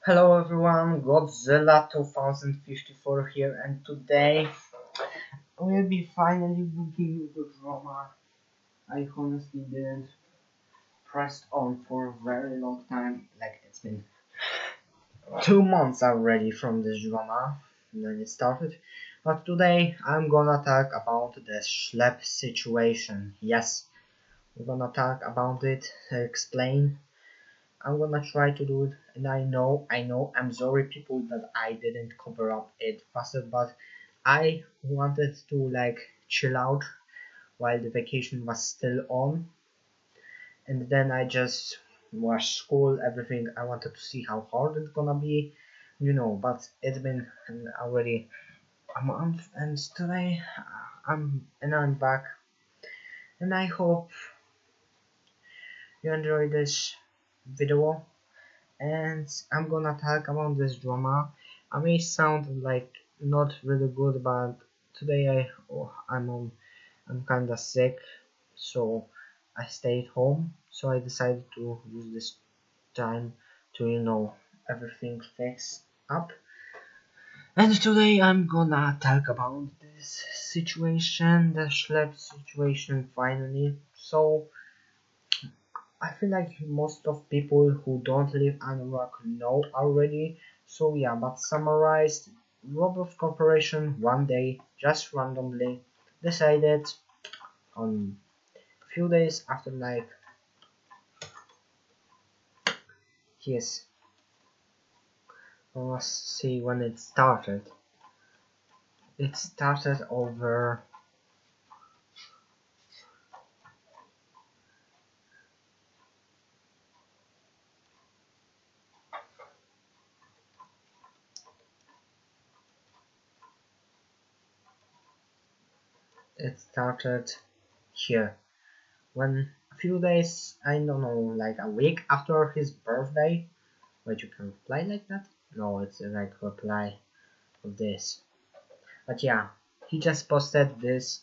Hello everyone, Godzilla 2054 here, and today we'll be finally looking the drama I honestly didn't press on for a very long time. Like it's been 2 months already from this drama when it started. But today I'm gonna talk about the schlep situation. Yes, we're gonna talk about it, explain. I'm gonna try to do it, and I know, I'm sorry people that I didn't cover up it faster, but I wanted to like chill out while the vacation was still on, and then I just was school, everything. I wanted to see how hard it's gonna be, but it's been already a month, and today I'm back, and I hope you enjoy this video. And I'm gonna talk about this drama. I may sound like not really good, but today I'm kinda sick, so I stayed home. So I decided to use this time to everything fix up. And today I'm gonna talk about this situation, the schlep situation finally. So I feel like most of people who don't live under rock know already. So yeah, but summarized, Roblox Corporation one day just randomly decided on a few days after yes, let's see when it started. It started over it started here when a few days, I don't know, like a week after his birthday. Wait, you can reply like that? No, it's like reply of this. But yeah, he just posted this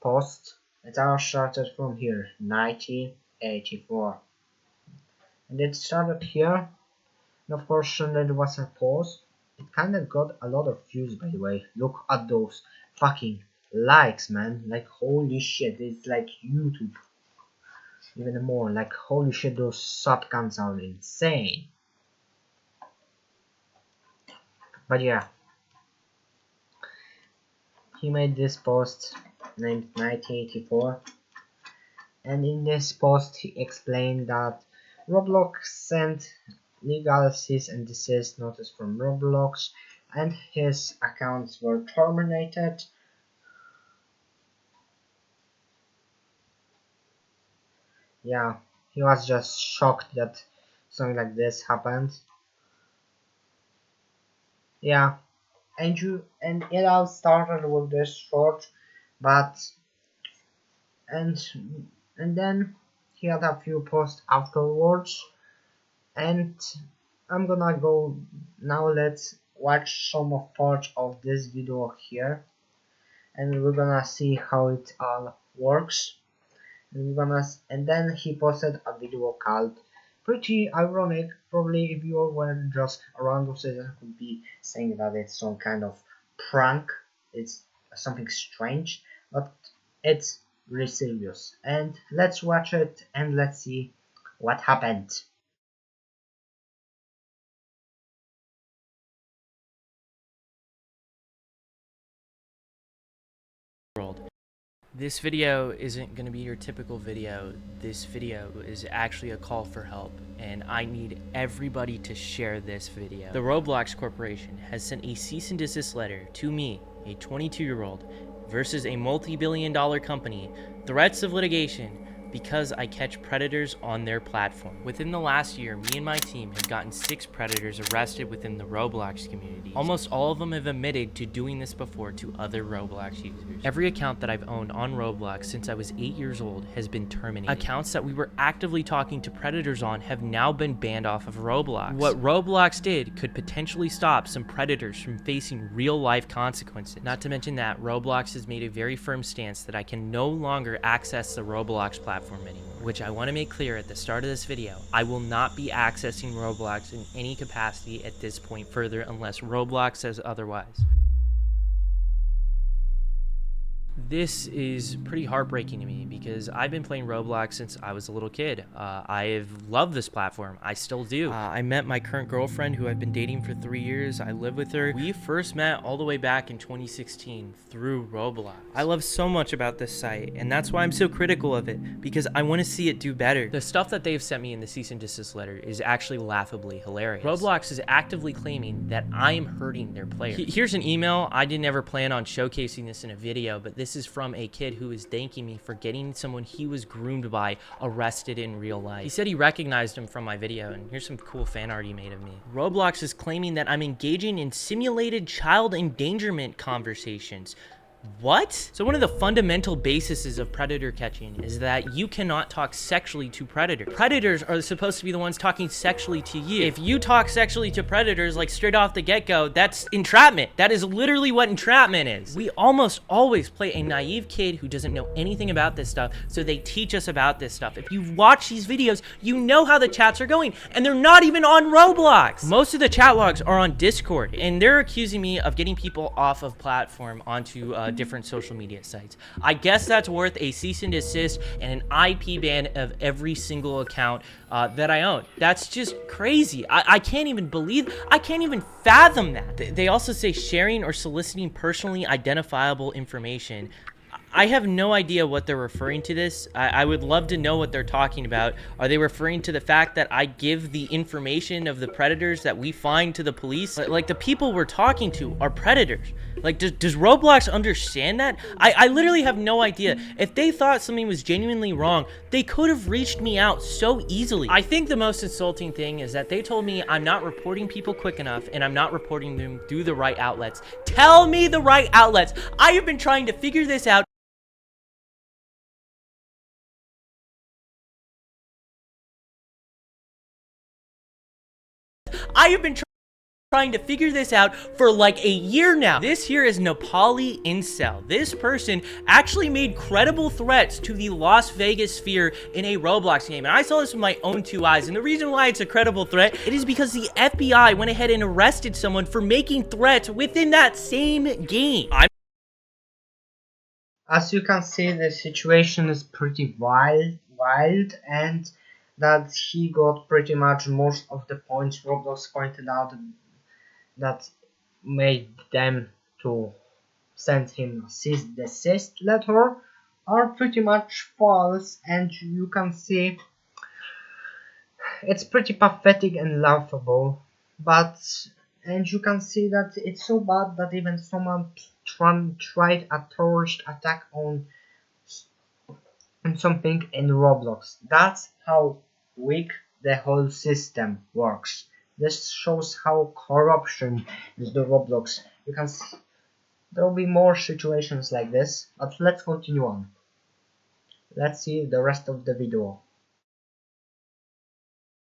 post. It all started from here, 1984. And it started here, and of course there was a pause. It kinda got a lot of views, by the way. Look at those fucking likes, man. Like holy shit, it's like YouTube. Even more, like holy shit, those sub counts are insane. But yeah, he made this post named 1984, and in this post he explained that Roblox sent legal cease and desist notice from Roblox and his accounts were terminated. Yeah, he was just shocked that something like this happened. Yeah, and it all started with this short, but and and then he had a few posts afterwards, and I'm gonna go now. Let's watch some of parts of this video here, and we're gonna see how it all works. And then he posted a video called pretty ironic. Probably if you were just a random citizen could be saying that it's some kind of prank, it's something strange, but it's really serious. And let's watch it and let's see what happened. This video isn't going to be your typical video. This video is actually a call for help, and I need everybody to share this video. The Roblox Corporation has sent a cease and desist letter to me, a 22-year-old, versus a multi-billion-dollar company, threats of litigation, because I catch predators on their platform. Within the last year, me and my team have gotten 6 predators arrested within the Roblox community. Almost all of them have admitted to doing this before to other Roblox users. Every account that I've owned on Roblox since I was 8 years old has been terminated. Accounts that we were actively talking to predators on have now been banned off of Roblox. What Roblox did could potentially stop some predators from facing real life consequences. Not to mention that Roblox has made a very firm stance that I can no longer access the Roblox platform platform anymore. Which I want to make clear at the start of this video, I will not be accessing Roblox in any capacity at this point further unless Roblox says otherwise. This is pretty heartbreaking to me because I've been playing Roblox since I was a little kid. I've loved this platform. I still do. I met my current girlfriend who I've been dating for 3 years. I live with her. We first met all the way back in 2016 through Roblox. I love so much about this site, and that's why I'm so critical of it, because I want to see it do better. The stuff that they've sent me in the cease and desist letter is actually laughably hilarious. Roblox is actively claiming that I am hurting their players. Here's an email. I didn't ever plan on showcasing this in a video, but this is from a kid who is thanking me for getting someone he was groomed by arrested in real life. He said he recognized him from my video, and here's some cool fan art he made of me. Roblox is claiming that I'm engaging in simulated child endangerment conversations. What? So one of the fundamental bases of predator catching is that you cannot talk sexually to predators. Predators are supposed to be the ones talking sexually to you. If you talk sexually to predators, like straight off the get-go, that's entrapment. That is literally what entrapment is. We almost always play a naive kid who doesn't know anything about this stuff, so they teach us about this stuff. If you've watched these videos, you know how the chats are going, and they're not even on Roblox. Most of the chat logs are on Discord, and they're accusing me of getting people off of platform onto different social media sites. I guess that's worth a cease and desist and an IP ban of every single account that I own. That's just crazy. I can't even fathom that. They also say sharing or soliciting personally identifiable information. I have no idea what they're referring to this. I would love to know what they're talking about. Are they referring to the fact that I give the information of the predators that we find to the police? Like, the people we're talking to are predators. Like, does Roblox understand that? I literally have no idea. If they thought something was genuinely wrong, they could have reached me out so easily. I think the most insulting thing is that they told me I'm not reporting people quick enough and I'm not reporting them through the right outlets. Tell me the right outlets. I have been trying to figure this out. I have been trying to figure this out for like a year now. This here is Nepali Incel. This person actually made credible threats to the Las Vegas sphere in a Roblox game. And I saw this with my own 2 eyes. And the reason why it's a credible threat, it is because the FBI went ahead and arrested someone for making threats within that same game. As you can see, the situation is pretty wild, and that he got pretty much most of the points Roblox pointed out that made them to send him a cease desist letter are pretty much false, and you can see it's pretty pathetic and laughable. And you can see that it's so bad that even someone tried a terrorist attack on something in Roblox. That's how weak the whole system works. This shows how corruption is the Roblox. You can see there will be more situations like this, but let's continue on. Let's see the rest of the video.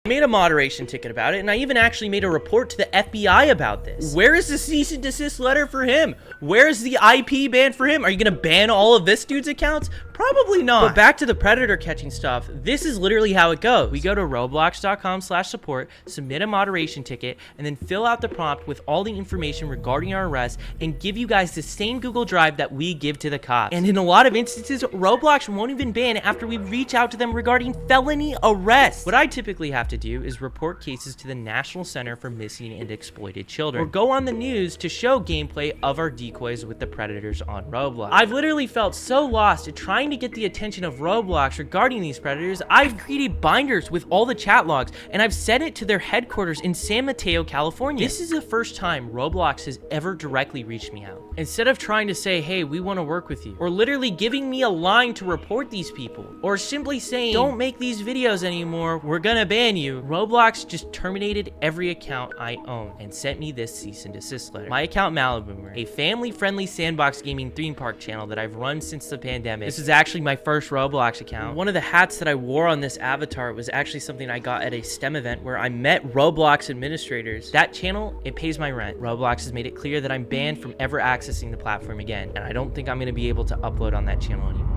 I made a moderation ticket about it, and I even actually made a report to the FBI about this. Where is the cease and desist letter for him? Where is the IP ban for him? Are you gonna ban all of this dude's accounts? Probably not. But back to the predator catching stuff, this is literally how it goes. We go to roblox.com/support, submit a moderation ticket, and then fill out the prompt with all the information regarding our arrest and give you guys the same Google Drive that we give to the cops. And in a lot of instances, Roblox won't even ban after we reach out to them regarding felony arrests. What I typically have to do is report cases to the National Center for Missing and Exploited Children, or go on the news to show gameplay of our decoys with the predators on Roblox. I've literally felt so lost at trying to get the attention of Roblox regarding these predators. I've created binders with all the chat logs, and I've sent it to their headquarters in San Mateo, California. This is the first time Roblox has ever directly reached me out. Instead of trying to say, hey, we want to work with you, or literally giving me a line to report these people, or simply saying, don't make these videos anymore, we're gonna ban you, Roblox just terminated every account I own and sent me this cease and desist letter. My account Maliboomer, a family-friendly sandbox gaming theme park channel that I've run since the pandemic. This is actually my first Roblox account. One of the hats that I wore on this avatar was actually something I got at a STEM event where I met Roblox administrators. That channel, it pays my rent. Roblox has made it clear that I'm banned from ever accessing the platform again, and I don't think I'm gonna be able to upload on that channel anymore.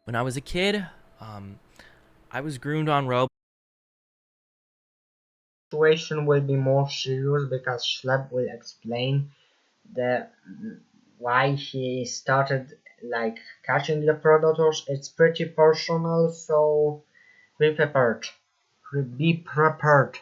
When I was a kid, I was groomed on Roblox. Situation will be more serious because Schlep will explain the why he started like catching the predators. It's pretty personal, so be prepared. Be prepared.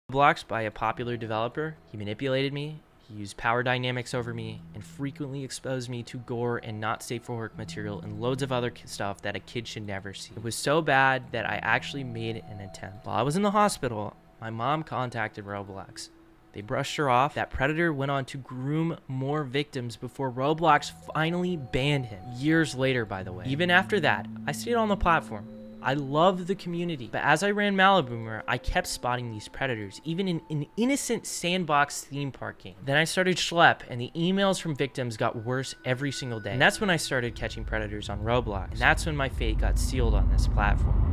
By a popular developer. He manipulated me, he used power dynamics over me, and frequently exposed me to gore and not safe for work material and loads of other stuff that a kid should never see. It was so bad that I actually made an attempt. While I was in the hospital, my mom contacted Roblox. They brushed her off. That predator went on to groom more victims before Roblox finally banned him. Years later, by the way. Even after that, I stayed on the platform. I loved the community, but as I ran Maliboomer, I kept spotting these predators, even in an innocent sandbox theme park game. Then I started Schlep, and the emails from victims got worse every single day. And that's when I started catching predators on Roblox. And that's when my fate got sealed on this platform.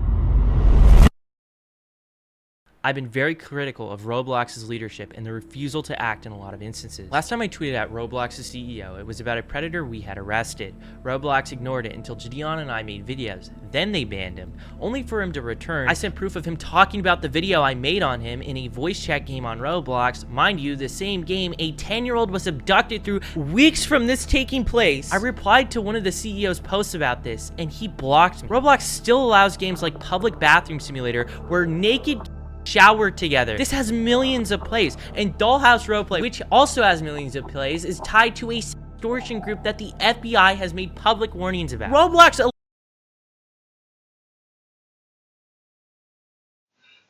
I've been very critical of Roblox's leadership and the refusal to act in a lot of instances. Last time I tweeted at Roblox's CEO, it was about a predator we had arrested. Roblox ignored it until Gideon and I made videos. Then they banned him, only for him to return. I sent proof of him talking about the video I made on him in a voice chat game on Roblox. Mind you, the same game a 10-year-old was abducted through weeks from this taking place. I replied to one of the CEO's posts about this, and he blocked me. Roblox still allows games like Public Bathroom Simulator, where naked shower together. This has millions of plays, and Dollhouse Roleplay, which also has millions of plays, is tied to a extortion group that the FBI has made public warnings about. Roblox.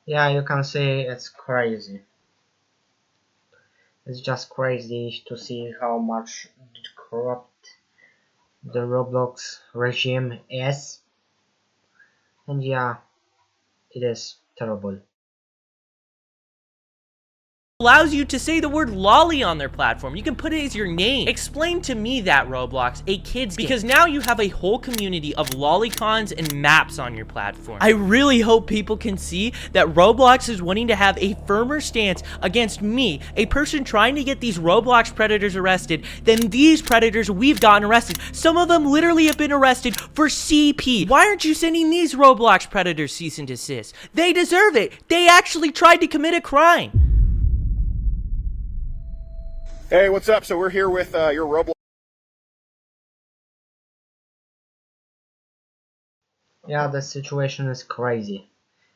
Yeah, you can see it's crazy. It's just crazy to see how much corrupt the Roblox regime is. And yeah, it is terrible. Allows you to say the word lolly on their platform. You can put it as your name. Explain to me that, Roblox, a kid's game. Because now you have a whole community of lolicons and maps on your platform. I really hope people can see that Roblox is wanting to have a firmer stance against me, a person trying to get these Roblox predators arrested, than these predators we've gotten arrested. Some of them literally have been arrested for CP. Why aren't you sending these Roblox predators cease and desist? They deserve it. They actually tried to commit a crime. Hey, what's up? So we're here with your Roblox. Yeah, the situation is crazy.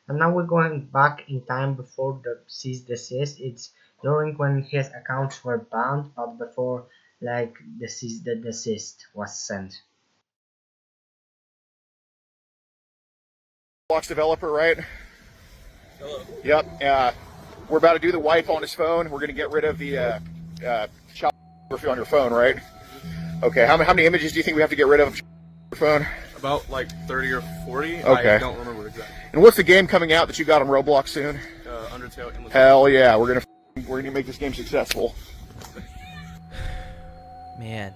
And now we're going back in time before the cease desist. It's during when his accounts were banned, but before like the cease the desist was sent. Roblox developer, right? Hello. Yep. We're about to do the wipe on his phone. We're going to get rid of the child pornography on your phone, right? Okay. How many images do you think we have to get rid of on your phone? About like 30 or 40. Okay. I don't remember exactly. And what's the game coming out that you got on Roblox soon? Undertale. Hell yeah, we're gonna make this game successful. Man,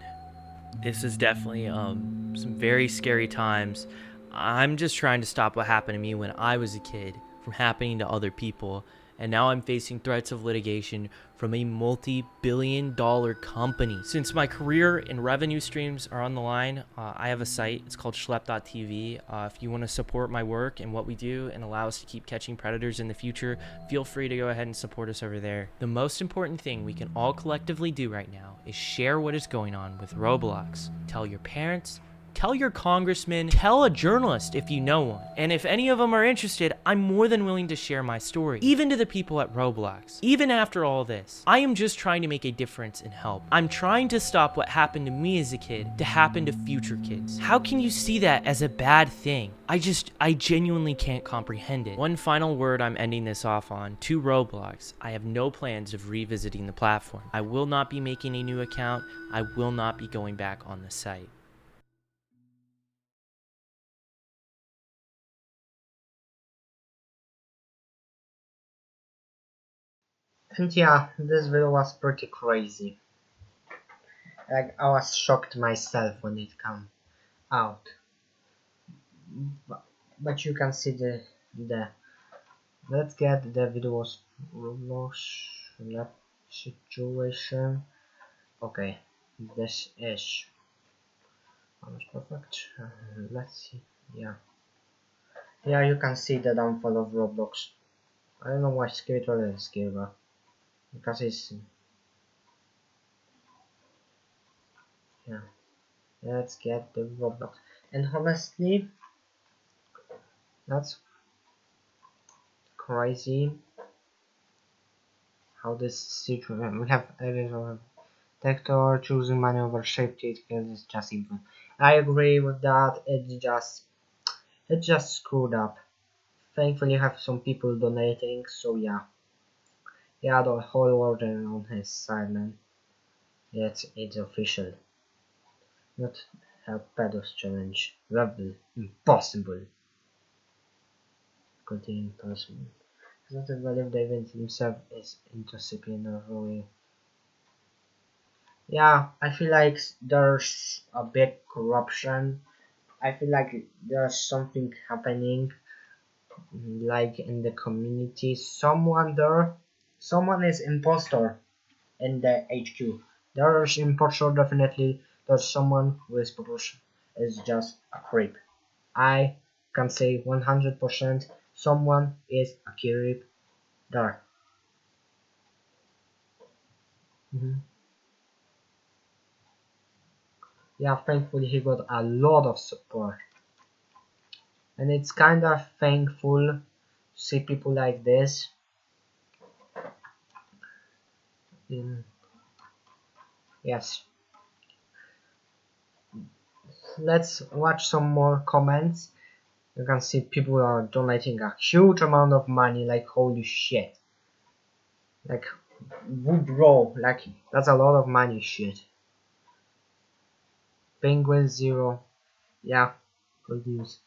this is definitely some very scary times. I'm just trying to stop what happened to me when I was a kid from happening to other people, and now I'm facing threats of litigation from a multi-billion-dollar company. Since my career and revenue streams are on the line, I have a site. It's called schlep.tv. If you want to support my work and what we do and allow us to keep catching predators in the future, feel free to go ahead and support us over there. The most important thing we can all collectively do right now is share what is going on with Roblox. Tell your parents, tell your congressman, tell a journalist if you know one. And if any of them are interested, I'm more than willing to share my story, even to the people at Roblox. Even after all this, I am just trying to make a difference and help. I'm trying to stop what happened to me as a kid to happen to future kids. How can you see that as a bad thing? I genuinely can't comprehend it. One final word I'm ending this off on, to Roblox. I have no plans of revisiting the platform. I will not be making a new account. I will not be going back on the site. And yeah, this video was pretty crazy. Like I was shocked myself when it came out. But you can see the let's get the videos situation. Okay, this is Almost perfect. Let's see. Yeah. Yeah, you can see the downfall of Roblox. I don't know why Skater is scary, but because it's yeah. Let's get the Roblox. And honestly, that's crazy how this situation we have a Tector choosing money over safety because it's just evil. I agree with that. It just screwed up. Thankfully, you have some people donating, so yeah. Yeah, the whole world is on his side, man. Yeah, it's official. Not help pedos challenge. Level impossible. Continue impossible. It's not a value David himself is interdisciplinary. Yeah, I feel like there's a big corruption. I feel like there's something happening like in the community. Someone is impostor in the HQ. There's impostor definitely. There's someone who is just a creep. I can say 100% someone is a creep there. Mhm. Yeah, thankfully he got a lot of support, and it's kind of thankful to see people like this. Yes, let's watch some more comments. You can see people are donating a huge amount of money, like holy shit. Like, bro, like that's a lot of money, shit. Penguin Zero, yeah, good news.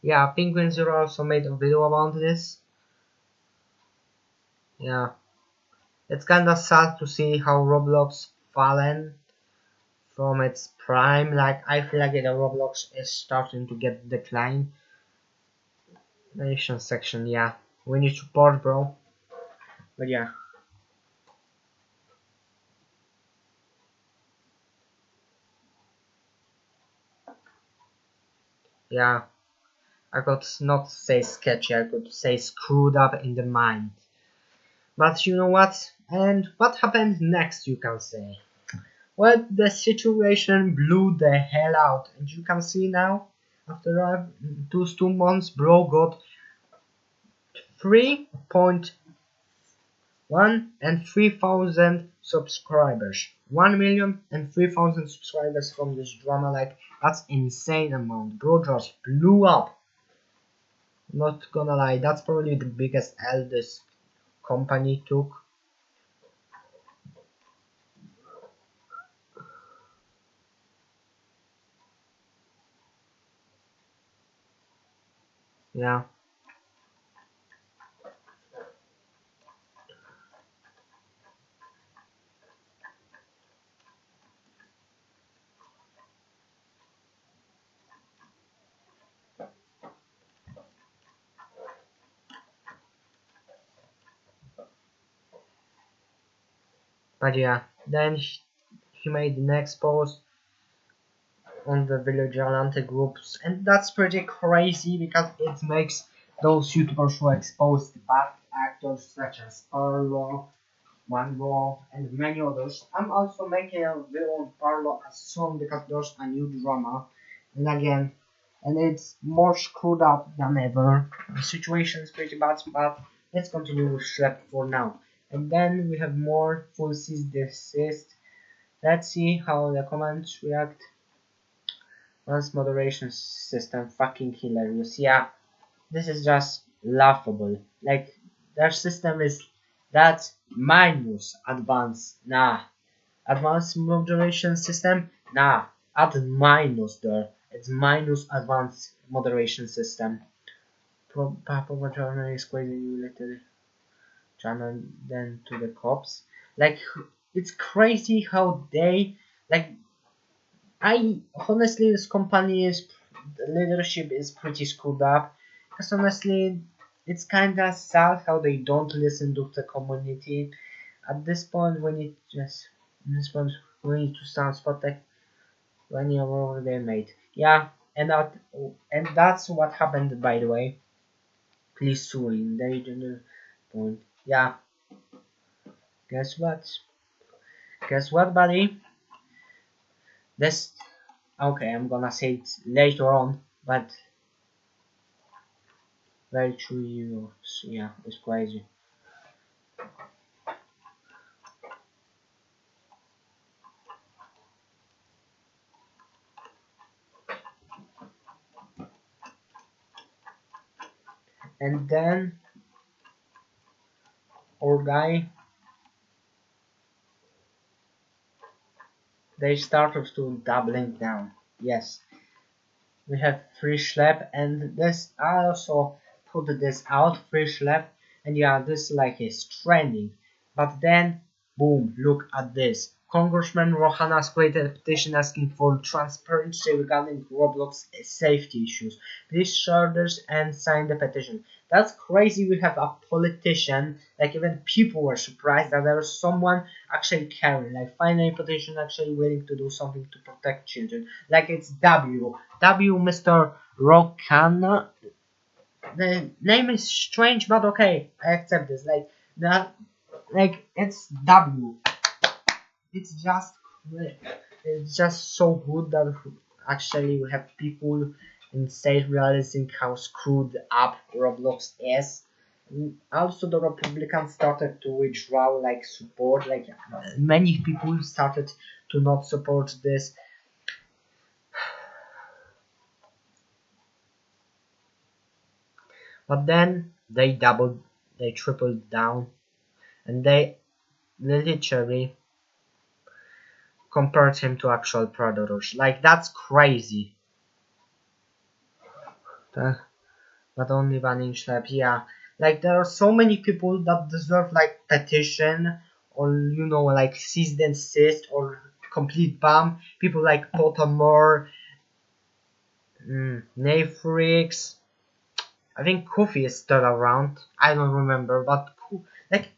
Yeah, Penguin Zero also made a video about this. Yeah, it's kinda sad to see how Roblox fallen from its prime. Like, I feel like the Roblox is starting to get decline. Nation section, yeah, we need support, bro. But yeah. Yeah, I could not say sketchy, I could say screwed up in the mind. But you know what? And what happened next, you can say? Well, the situation blew the hell out, and you can see now, after those 2 months, bro got 3.1 and 3,000 subscribers. 1,000,000 and 3,000 subscribers from this drama, like, that's insane amount. Bro just blew up. Not gonna lie, that's probably the biggest L this company took. Yeah, but yeah, then he made the next post on the vigilante groups, and that's pretty crazy because it makes those YouTubers who expose the bad actors such as Parlo, Mango, and many others. I'm also making a video on Parlo as soon because there's a new drama, and again, and it's more screwed up than ever. The situation is pretty bad, but let's continue with schlep for now. And then we have more full cease desist. Let's see how the comments react. Once moderation system fucking hilarious. Yeah, this is just laughable. Like, their system is that minus advanced. Nah. Advanced moderation system? Nah. Add minus there. It's minus advanced moderation system. Papa journal is crazy new little channel then to the cops. Like, it's crazy how they like I honestly, this company is the leadership is pretty screwed up. Because honestly, it's kind of sad how they don't listen to the community. At this point, we need to start protect. 20 over they made. Yeah, and that's what happened, by the way. Please suing. They didn't point. Yeah. Guess what? Guess what, buddy? This. Okay, I'm gonna say it later on, but very true. Yeah, it's crazy. And then our guy, they started to doubling down. Yes, we have free schlep, and this I also put this out free schlep, and yeah, this like is trending. But then, boom! Look at this. Congressman Rohanas created a petition asking for transparency regarding Roblox safety issues. Please share this and sign the petition. That's crazy. We have a politician, like even people were surprised that there was someone actually caring, like finally petition actually willing to do something to protect children. Like it's Mr. Rokana. The name is strange, but okay, I accept this. Like that, like it's W. It's just, it's just so good that actually we have people in state realizing how screwed up Roblox is. Also, the Republicans started to withdraw like support. Like many people started to not support this. But then they tripled down, and they literally compared him to actual predators. Like that's crazy. But only 1 inch left. Yeah, like there are so many people that deserve like petition or like cease and desist or complete ban. People like Pottermore, Nayfreaks. I think Kofi is still around. I don't remember, but like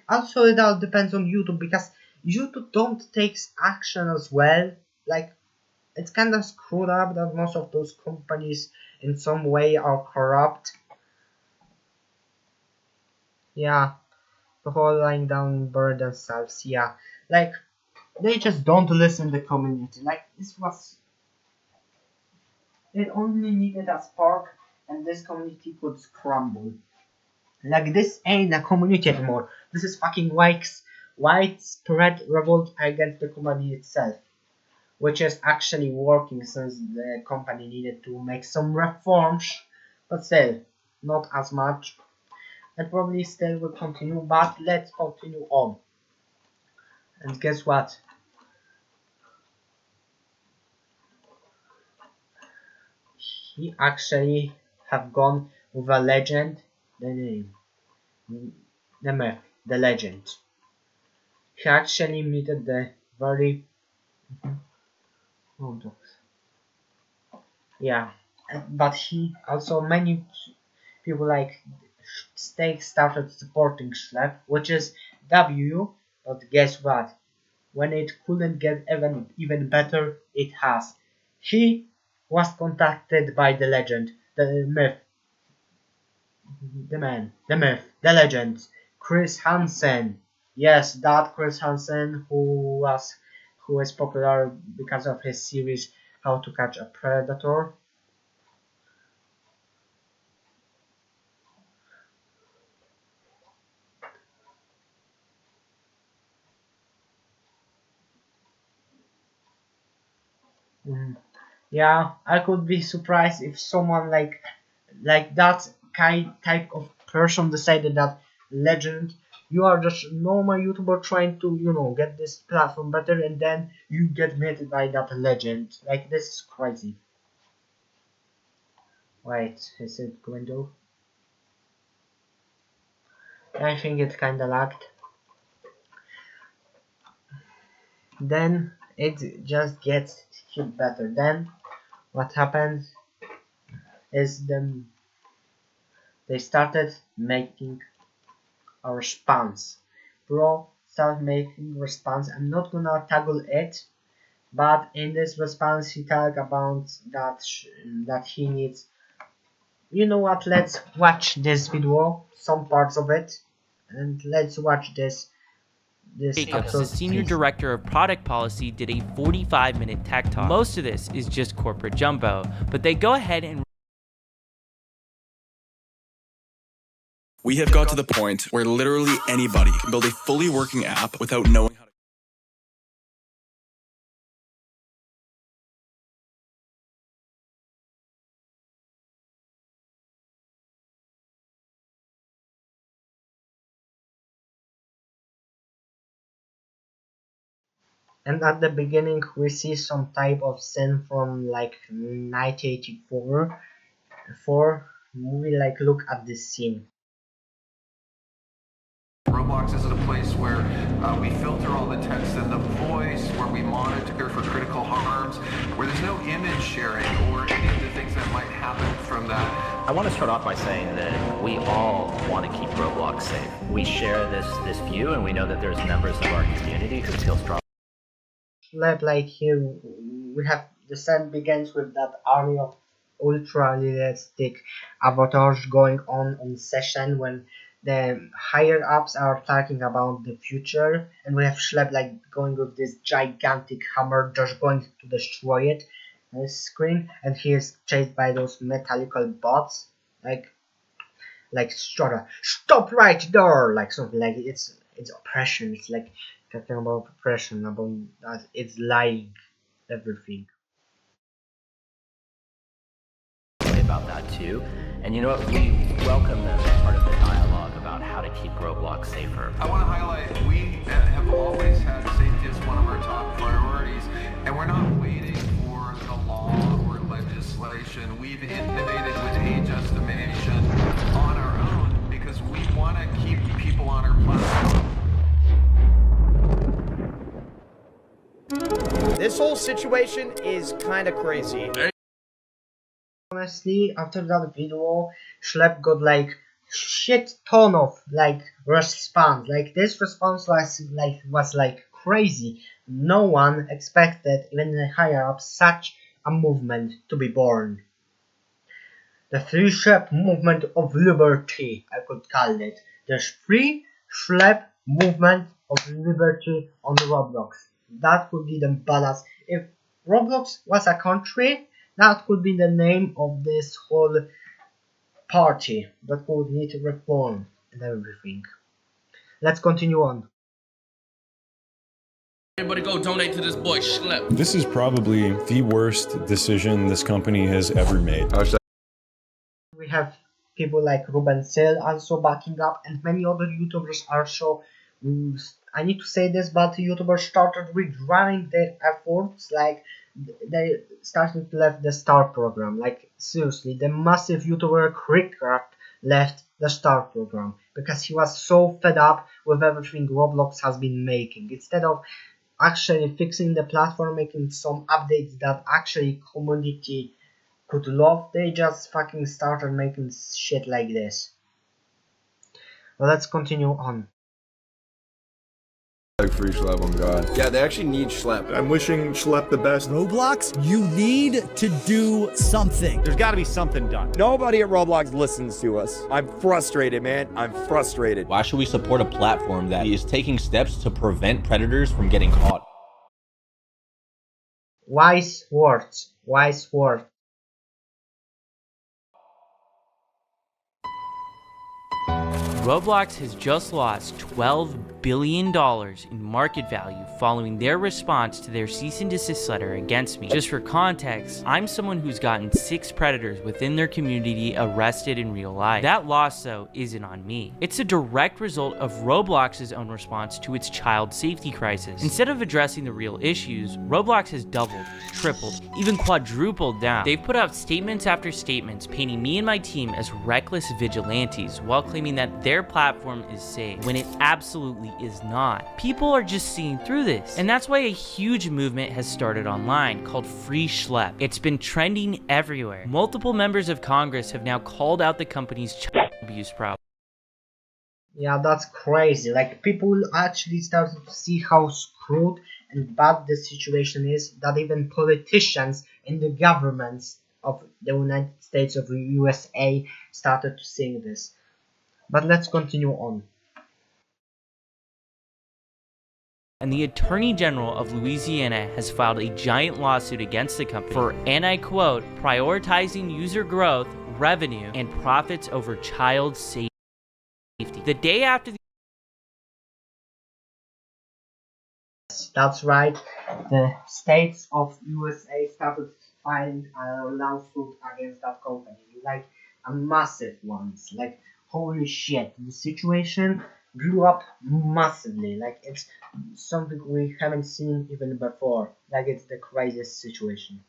also it all depends on YouTube because YouTube don't take action as well. Like it's kind of screwed up that most of those companies in some way are corrupt. Yeah, the whole lying down burn themselves. Yeah, like they just don't listen to the community. Like this was, it only needed a spark, and this community could crumble. Like this ain't a community anymore. This is fucking widespread revolt against the company itself, which is actually working since the company needed to make some reforms, but still not as much. And probably still will continue, but let's continue on. And guess what? He actually have gone with a legend, the name, the myth, the legend. He actually meted the very, oh, yeah, but he also many people like Stake started supporting schlep, which is W, but guess what? When it couldn't get even better, it has. He was contacted by the legend, the myth, the man, the myth, the legend, Chris Hansen. Yes, that Chris Hansen who is popular because of his series How to Catch a Predator. Mhm. Yeah, I could be surprised if someone like that kind type of person decided that legend, you are just a normal YouTuber trying to get this platform better, and then you get met by that legend. Like this is crazy. Wait, is it going to? I think it kinda lagged. Then it just gets hit better. Then what happens is they started making a response. Bro, start making response. I'm not gonna toggle it But in this response, he talked about that he needs. You know what? Let's watch this video, some parts of it, and let's watch this Jacobs, the absolute senior piece. director of product policy, did a 45-minute tech talk. Most of this is just corporate jumbo, but they go ahead and We have got to the point where literally anybody can build a fully working app without knowing how to. And at the beginning, we see some type of scene from like 1984 movie. Like, look at this scene. Roblox isn't a place where we filter all the text and the voice, where we monitor for critical harms, where there's no image sharing or any of the things that might happen from that. I want to start off by saying that we all want to keep Roblox safe. We share this view, and we know that there's members of our community who feel strong. Like here, we have the scene begins with that army of ultra realistic avatars going on session when the higher ups are talking about the future, and we have Schlep like going with this gigantic hammer just going to destroy it on the screen, and he is chased by those metallical bots like stop right there, like something like it's oppression. It's like talking about oppression, about that it's lying everything. About that too. And you know what? We welcome them as part of the dialogue about how to keep Roblox safer. I want to highlight we have always had safety as one of our top priorities, and we're not waiting for the law or legislation. We've innovated with age estimation on our own because we want to keep people on our platform. This whole situation is kind of crazy. Honestly, after that video, Schlep got like shit ton of like response. Like this response was like crazy. No one expected, even the higher ups, such a movement to be born. The free Schlep movement of liberty, I could call it. The free Schlep movement of liberty on Roblox. That could be the balance. If Roblox was a country, that could be the name of this whole party that would need reform and everything. Let's continue on. Everybody go donate to this boy Schlep. This is probably the worst decision this company has ever made. We have people like Ruben Sale also backing up, and many other YouTubers also. I need to say this, but YouTubers started withdrawing their efforts. Like they started to left the star program. Like seriously, the massive YouTuber Crickcraft left the star program because he was so fed up with everything Roblox has been making. Instead of actually fixing the platform, making some updates that actually community could love, they just fucking started making shit like this. Well, let's continue on. Like free Schlep on God. Yeah, they actually need Schlep. I'm wishing Schlep the best. Roblox, you need to do something. There's got to be something done. Nobody at Roblox listens to us. I'm frustrated, man. I'm frustrated. Why should we support a platform that is taking steps to prevent predators from getting caught? Wise words. Wise words. Roblox has just lost $12 billion in market value following their response to their cease and desist letter against me. Just for context, I'm someone who's gotten 6 predators within their community arrested in real life. That loss, though, isn't on me. It's a direct result of Roblox's own response to its child safety crisis. Instead of addressing the real issues, Roblox has doubled, tripled, even quadrupled down. They've put out statements after statements painting me and my team as reckless vigilantes while claiming that their platform is safe, when it absolutely is not. People are just seeing through this, and that's why a huge movement has started online called Free Schlep. It's been trending everywhere. Multiple members of Congress have now called out the company's child abuse problem. Yeah, that's crazy. Like people actually started to see how screwed And but the situation is that even politicians in the governments of the United States of USA started to sing this. But let's continue on. And the Attorney General of Louisiana has filed a giant lawsuit against the company for, and I quote, prioritizing user growth, revenue, and profits over child safety. The day after the That's right, the states of USA started filing a lawsuit against that company, like a massive ones. Like holy shit, the situation grew up massively. Like it's something we haven't seen even before. Like it's the craziest situation.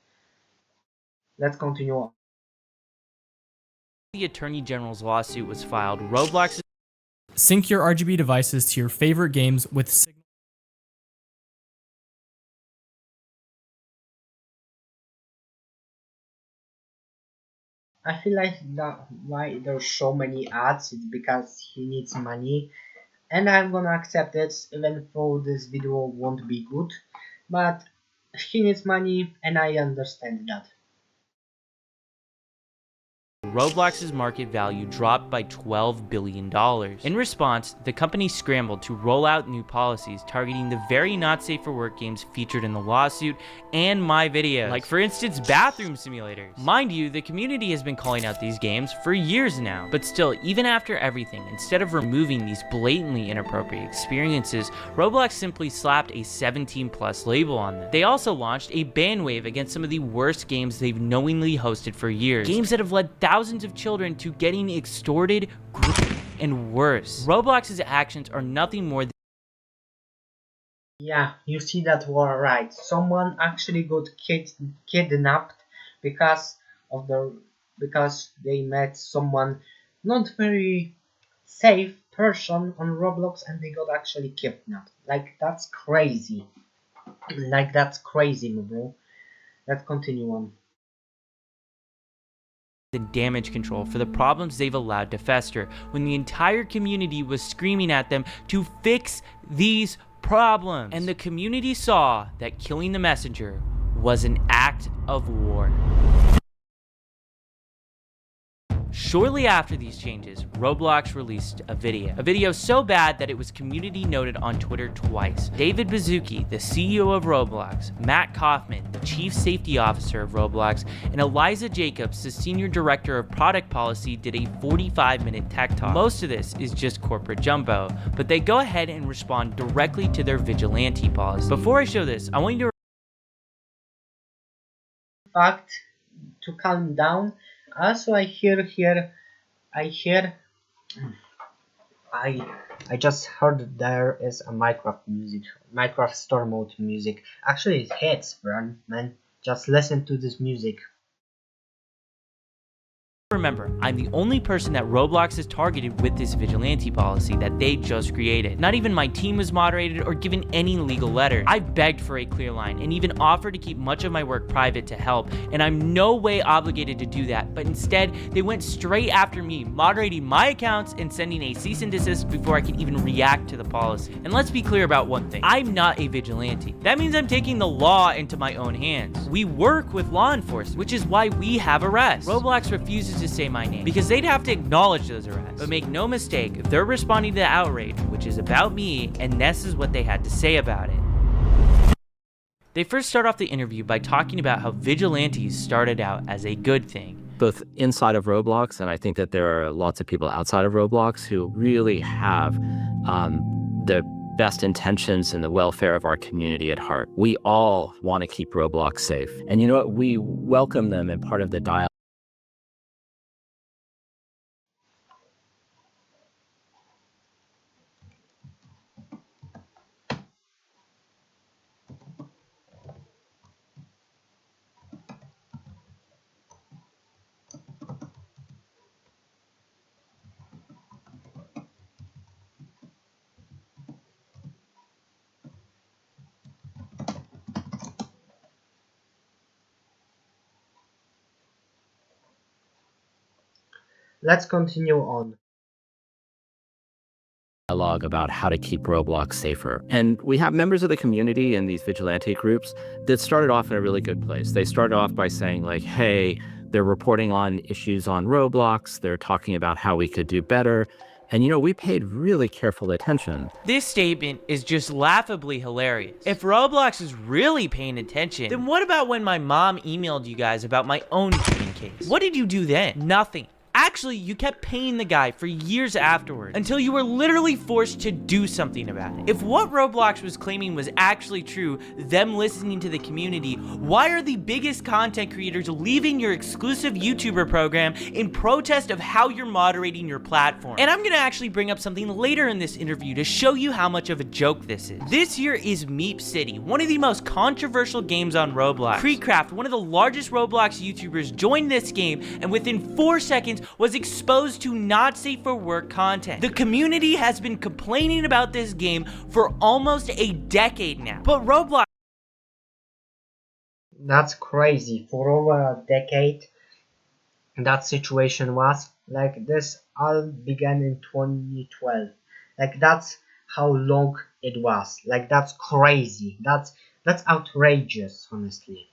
Let's continue on. The Attorney General's lawsuit was filed, Roblox sync your RGB devices to your favorite games with Signal. I feel like that why there's so many ads, it's because he needs money, and I'm gonna accept it even though this video won't be good, but he needs money and I understand that. Roblox's market value dropped by $12 billion. In response, the company scrambled to roll out new policies targeting the very not safe for work games featured in the lawsuit and my videos, like for instance bathroom simulators. Mind you, the community has been calling out these games for years now, but still, even after everything, instead of removing these blatantly inappropriate experiences, Roblox simply slapped a 17+ label on them. They also launched a ban wave against some of the worst games they've knowingly hosted for years, games that have led thousands of children to getting extorted, and worse. Roblox's actions are nothing more than Yeah, you see that were right. Someone actually got kidnapped because of because they met someone not very safe person on Roblox and they got actually kidnapped. Like that's crazy. Like that's crazy, bro. Let's continue on. damage control for the problems they've allowed to fester, when the entire community was screaming at them to fix these problems. And the community saw that killing the messenger was an act of war. Shortly after these changes, Roblox released a video so bad that it was community noted on Twitter twice. David Baszucki, the CEO of Roblox, Matt Kaufman, the Chief Safety Officer of Roblox, and Eliza Jacobs, the Senior Director of Product Policy, did a 45-minute tech talk. Most of this is just corporate jumbo, but they go ahead and respond directly to their vigilante policy. Before I show this, I want you to Fact to calm down. Also, I just heard there is a Minecraft store mode music. Actually, it hits, man. Just listen to this music. remember, I'm the only person that Roblox has targeted with this vigilante policy that they just created. Not even my team was moderated or given any legal letter. I've begged for a clear line and even offered to keep much of my work private to help, and I'm no way obligated to do that, but instead, they went straight after me, moderating my accounts and sending a cease and desist before I could even react to the policy. And let's be clear about one thing, I'm not a vigilante. That means I'm taking the law into my own hands. We work with law enforcement, which is why we have arrests. Roblox refuses to say my name because they'd have to acknowledge those arrests. But make no mistake, they're responding to the outrage, which is about me, and this is what they had to say about it. They first start off the interview by talking about how vigilantes started out as a good thing. Both inside of Roblox, and I think that there are lots of people outside of Roblox who really have the best intentions and the welfare of our community at heart. We all want to keep Roblox safe. And you know what? We welcome them and part of the dialogue. Let's continue on. dialogue about how to keep Roblox safer. And we have members of the community in these vigilante groups that started off in a really good place. They started off by saying like, hey, they're reporting on issues on Roblox. They're talking about how we could do better. And, you know, we paid really careful attention. This statement is just laughably hilarious. If Roblox is really paying attention, then what about when my mom emailed you guys about my own cheating case? What did you do then? Nothing. Actually, you kept paying the guy for years afterwards until you were literally forced to do something about it. If what Roblox was claiming was actually true, them listening to the community, why are the biggest content creators leaving your exclusive YouTuber program in protest of how you're moderating your platform? And I'm gonna actually bring up something later in this interview to show you how much of a joke this is. This here is Meep City, one of the most controversial games on Roblox. Creecraft, one of the largest Roblox YouTubers, joined this game and within 4 seconds was exposed to not safe for work content. The community has been complaining about this game for almost a decade now, but Roblox... That's crazy. For over a decade, that situation was like this. All began in 2012. Like that's how long it was. Like that's crazy. That's outrageous, honestly.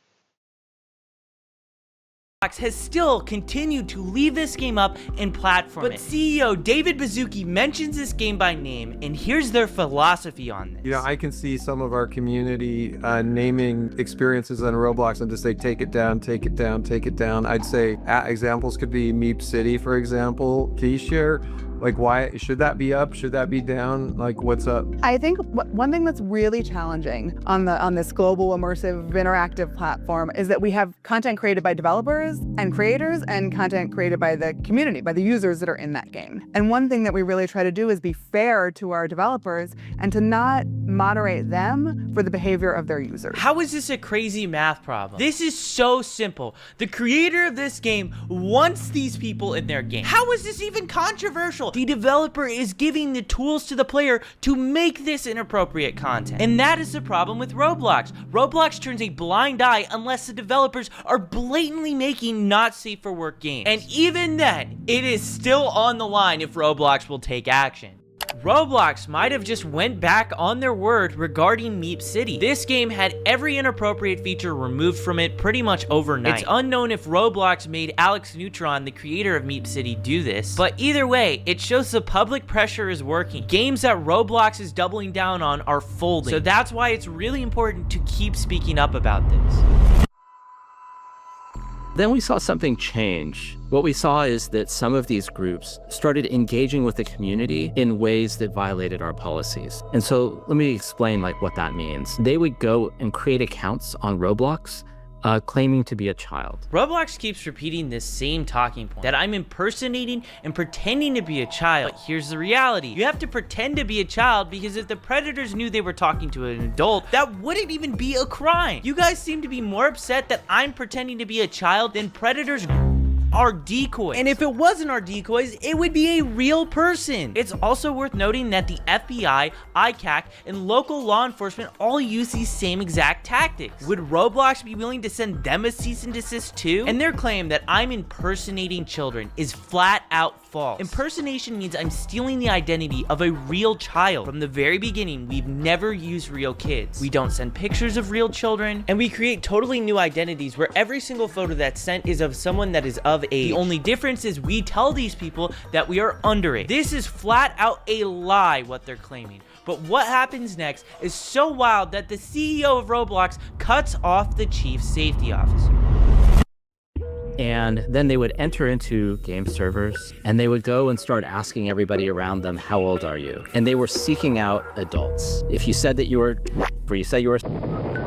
has still continued to leave this game up and platform it. But CEO David Baszucki mentions this game by name, and here's their philosophy on this. You know, I can see some of our community naming experiences on Roblox and just say, take it down, take it down, take it down. I'd say examples could be Meep City, for example. Can you share, like, why should that be up? Should that be down? Like, what's up? I think one thing that's really challenging on this global immersive interactive platform is that we have content created by developers and creators and content created by the community, by the users that are in that game. And one thing that we really try to do is be fair to our developers and to not moderate them for the behavior of their users. How is this a crazy math problem? This is so simple. The creator of this game wants these people in their game. How is this even controversial? The developer is giving the tools to the player to make this inappropriate content. And that is the problem with Roblox. Roblox turns a blind eye unless the developers are blatantly making not safe for work games. And even then, it is still on the line if Roblox will take action. Roblox might have just went back on their word regarding Meep City. This game had every inappropriate feature removed from it pretty much overnight. It's unknown if Roblox made Alex Neutron, the creator of Meep City, do this, but either way, it shows the public pressure is working. Games that Roblox is doubling down on are folding, so that's why it's really important to keep speaking up about this. Then we saw something change. What we saw is that some of these groups started engaging with the community in ways that violated our policies. And so let me explain what that means. They would go and create accounts on Roblox claiming to be a child. Roblox keeps repeating this same talking point, that I'm impersonating and pretending to be a child. But here's the reality. You have to pretend to be a child because if the predators knew they were talking to an adult, that wouldn't even be a crime. You guys seem to be more upset that I'm pretending to be a child than predators are decoys. And if it wasn't our decoys, it would be a real person. It's also worth noting that the FBI, ICAC, and local law enforcement all use these same exact tactics. Would Roblox be willing to send them a cease and desist too? And their claim that I'm impersonating children is flat out false. Impersonation means I'm stealing the identity of a real child. From the very beginning, we've never used real kids. We don't send pictures of real children, and we create totally new identities where every single photo that's sent is of someone that is of age. The only difference is we tell these people that we are underage. This is flat out a lie, what they're claiming. But what happens next is so wild that the CEO of Roblox cuts off the chief safety officer. And then they would enter into game servers and they would go and start asking everybody around them, how old are you? And they were seeking out adults. If you said that you were,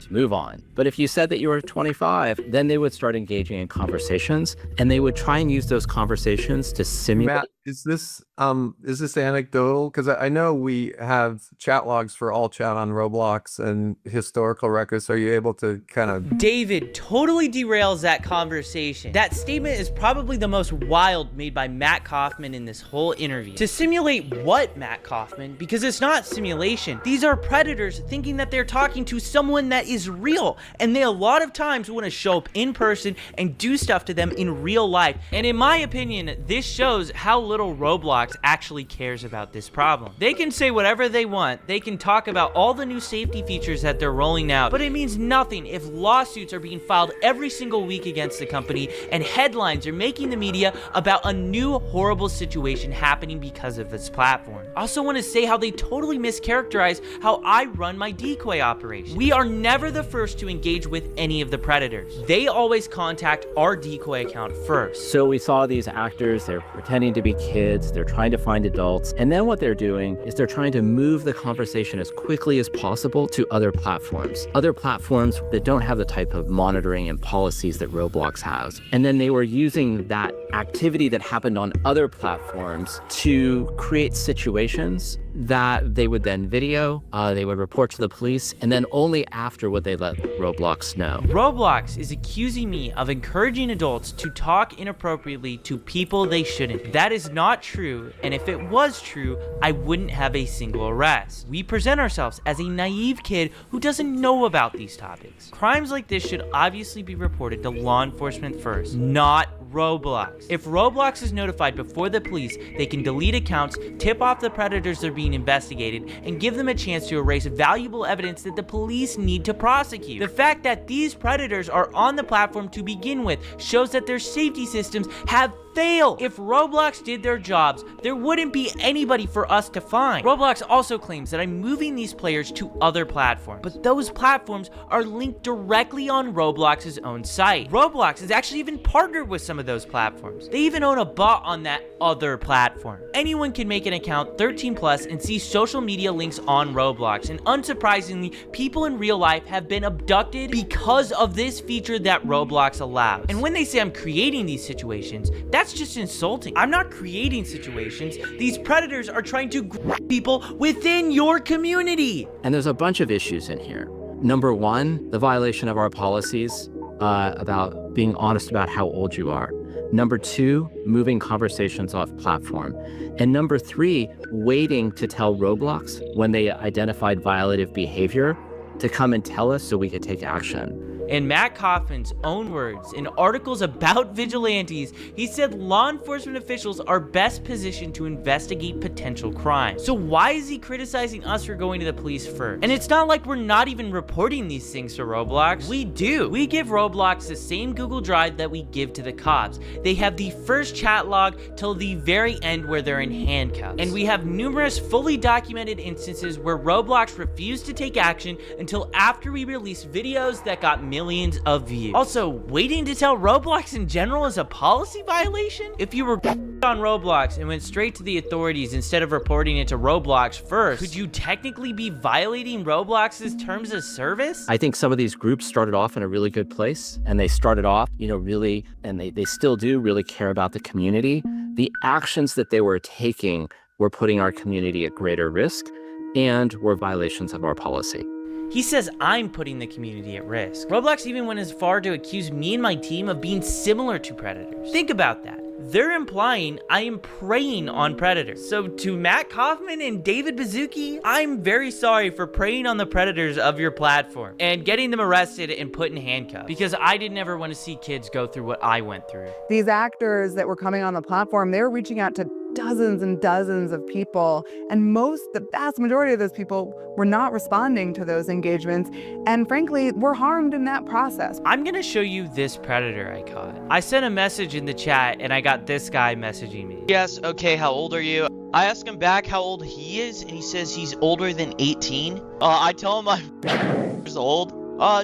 move on. But if you said that you were 25, then they would start engaging in conversations and they would try and use those conversations to simulate. Matt, is this anecdotal? Because I know we have chat logs for all chat on Roblox and historical records. So are you able to kind of... David totally derails that conversation. That statement is probably the most wild made by Matt Kaufman in this whole interview. To simulate what, Matt Kaufman? Because it's not simulation. These are predators thinking that they're talking to someone that is real, and they a lot of times want to show up in person and do stuff to them in real life. And in my opinion, this shows how little Roblox Roblox actually cares about this problem. They can say whatever they want, they can talk about all the new safety features that they're rolling out, but it means nothing if lawsuits are being filed every single week against the company and headlines are making the media about a new horrible situation happening because of this platform. I also want to say how they totally mischaracterize how I run my decoy operation. We are never the first to engage with any of the predators. They always contact our decoy account first. So we saw these actors, they're pretending to be kids, they're trying to find adults, and then what they're doing is they're trying to move the conversation as quickly as possible to other platforms that don't have the type of monitoring and policies that Roblox has. And then they were using that activity that happened on other platforms to create situations that they would then video, they would report to the police, and then only after would they let Roblox know. Roblox is accusing me of encouraging adults to talk inappropriately to people they shouldn't. That is not true, and if it was true, I wouldn't have a single arrest. We present ourselves as a naive kid who doesn't know about these topics. Crimes like this should obviously be reported to law enforcement first, not Roblox. If Roblox is notified before the police, they can delete accounts, tip off the predators that are being investigated, and give them a chance to erase valuable evidence that the police need to prosecute. The fact that these predators are on the platform to begin with shows that their safety systems have failed. If Roblox did their jobs, there wouldn't be anybody for us to find. Roblox also claims that I'm moving these players to other platforms, but those platforms are linked directly on Roblox's own site. Roblox has actually even partnered with some of those platforms. They even own a bot on that other platform. Anyone can make an account 13+ and see social media links on Roblox, and unsurprisingly, people in real life have been abducted because of this feature that Roblox allows. And when they say I'm creating these situations, that's just insulting. I'm not creating situations. These predators are trying to grab people within your community. And there's a bunch of issues in here. Number one, the violation of our policies about being honest about how old you are. Number two, moving conversations off platform. And number three, waiting to tell Roblox when they identified violative behavior to come and tell us so we could take action. In Matt Kaufman's own words, in articles about vigilantes, he said law enforcement officials are best positioned to investigate potential crime. So why is he criticizing us for going to the police first? And it's not like we're not even reporting these things to Roblox. We do. We give Roblox the same Google Drive that we give to the cops. They have the first chat log till the very end where they're in handcuffs. And we have numerous fully documented instances where Roblox refused to take action until after we released videos that got millions of views. Also, waiting to tell Roblox in general is a policy violation? If you were on Roblox and went straight to the authorities instead of reporting it to Roblox first, could you technically be violating Roblox's terms of service? I think some of these groups started off in a really good place, and they started off, really, and they still do really care about the community. The actions that they were taking were putting our community at greater risk and were violations of our policy. He says I'm putting the community at risk. Roblox even went as far to accuse me and my team of being similar to predators. Think about that. They're implying I am preying on predators. So to Matt Kaufman and David Baszucki, I'm very sorry for preying on the predators of your platform and getting them arrested and put in handcuffs, because I didn't ever want to see kids go through what I went through. These actors that were coming on the platform, they were reaching out to dozens and dozens of people, and the vast majority of those people were not responding to those engagements, and frankly were harmed in that process. I'm gonna show you this predator I caught. I sent a message in the chat and I got this guy messaging me. Yes, okay, how old are you? I ask him back how old he is, and he says he's older than 18. I tell him I'm years old.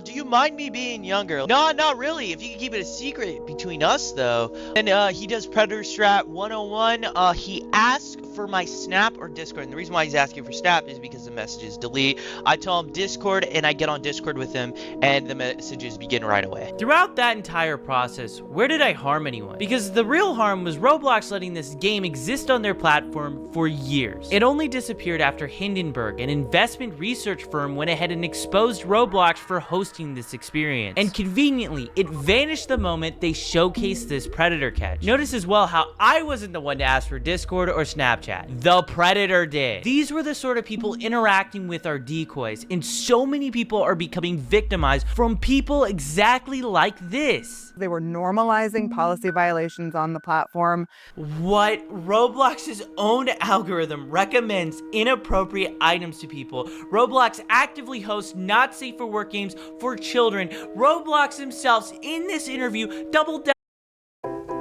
Do you mind me being younger? No, not really. If you can keep it a secret between us, though. And he does Predator Strat 101. He asks for my Snap or Discord. And the reason why he's asking for Snap is because the messages delete. I tell him Discord, and I get on Discord with him, and the messages begin right away. Throughout that entire process, where did I harm anyone? Because the real harm was Roblox letting this game exist on their platform for years. It only disappeared after Hindenburg, an investment research firm, went ahead and exposed Roblox for hosting this experience. And conveniently, it vanished the moment they showcased this predator catch. Notice as well how I wasn't the one to ask for Discord or Snapchat. The predator did. These were the sort of people interacting with our decoys, and so many people are becoming victimized from people exactly like this. They were normalizing policy violations on the platform. What? Roblox's own algorithm recommends inappropriate items to people. Roblox actively hosts not safe for work games for children. Roblox themselves in this interview doubled down.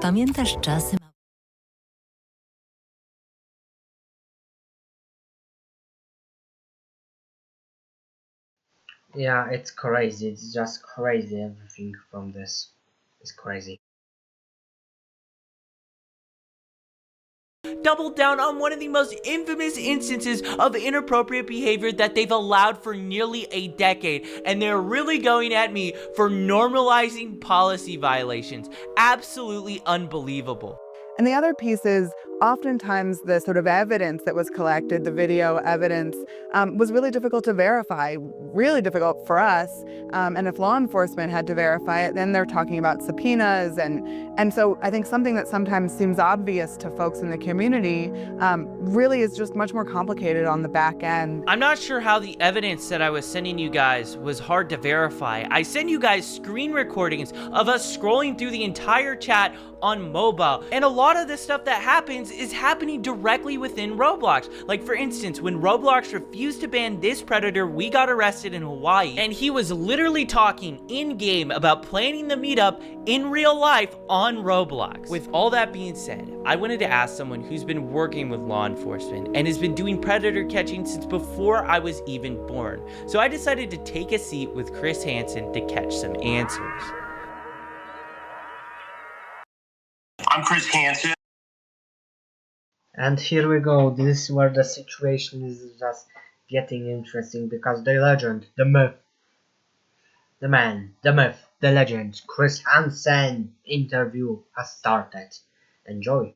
Pamiętasz czasy? Yeah, it's crazy. It's just crazy. Everything from this is crazy. Doubled down on one of the most infamous instances of inappropriate behavior that they've allowed for nearly a decade, and they're really going at me for normalizing policy violations. Absolutely unbelievable. And the other piece is oftentimes the sort of evidence that was collected, the video evidence, was really difficult to verify, really difficult for us. And if law enforcement had to verify it, then they're talking about subpoenas. And so I think something that sometimes seems obvious to folks in the community really is just much more complicated on the back end. I'm not sure how the evidence that I was sending you guys was hard to verify. I sent you guys screen recordings of us scrolling through the entire chat on mobile, and a lot of the stuff that happens is happening directly within Roblox. Like for instance, when Roblox refused to ban this predator, we got arrested in Hawaii, and he was literally talking in-game about planning the meetup in real life on Roblox. With all that being said, I wanted to ask someone who's been working with law enforcement and has been doing predator catching since before I was even born. So I decided to take a seat with Chris Hansen to catch some answers. I'm Chris Hansen. And here we go. This is where the situation is just getting interesting, because the legend, the myth, the man, the myth, the legend, Chris Hansen interview has started. Enjoy.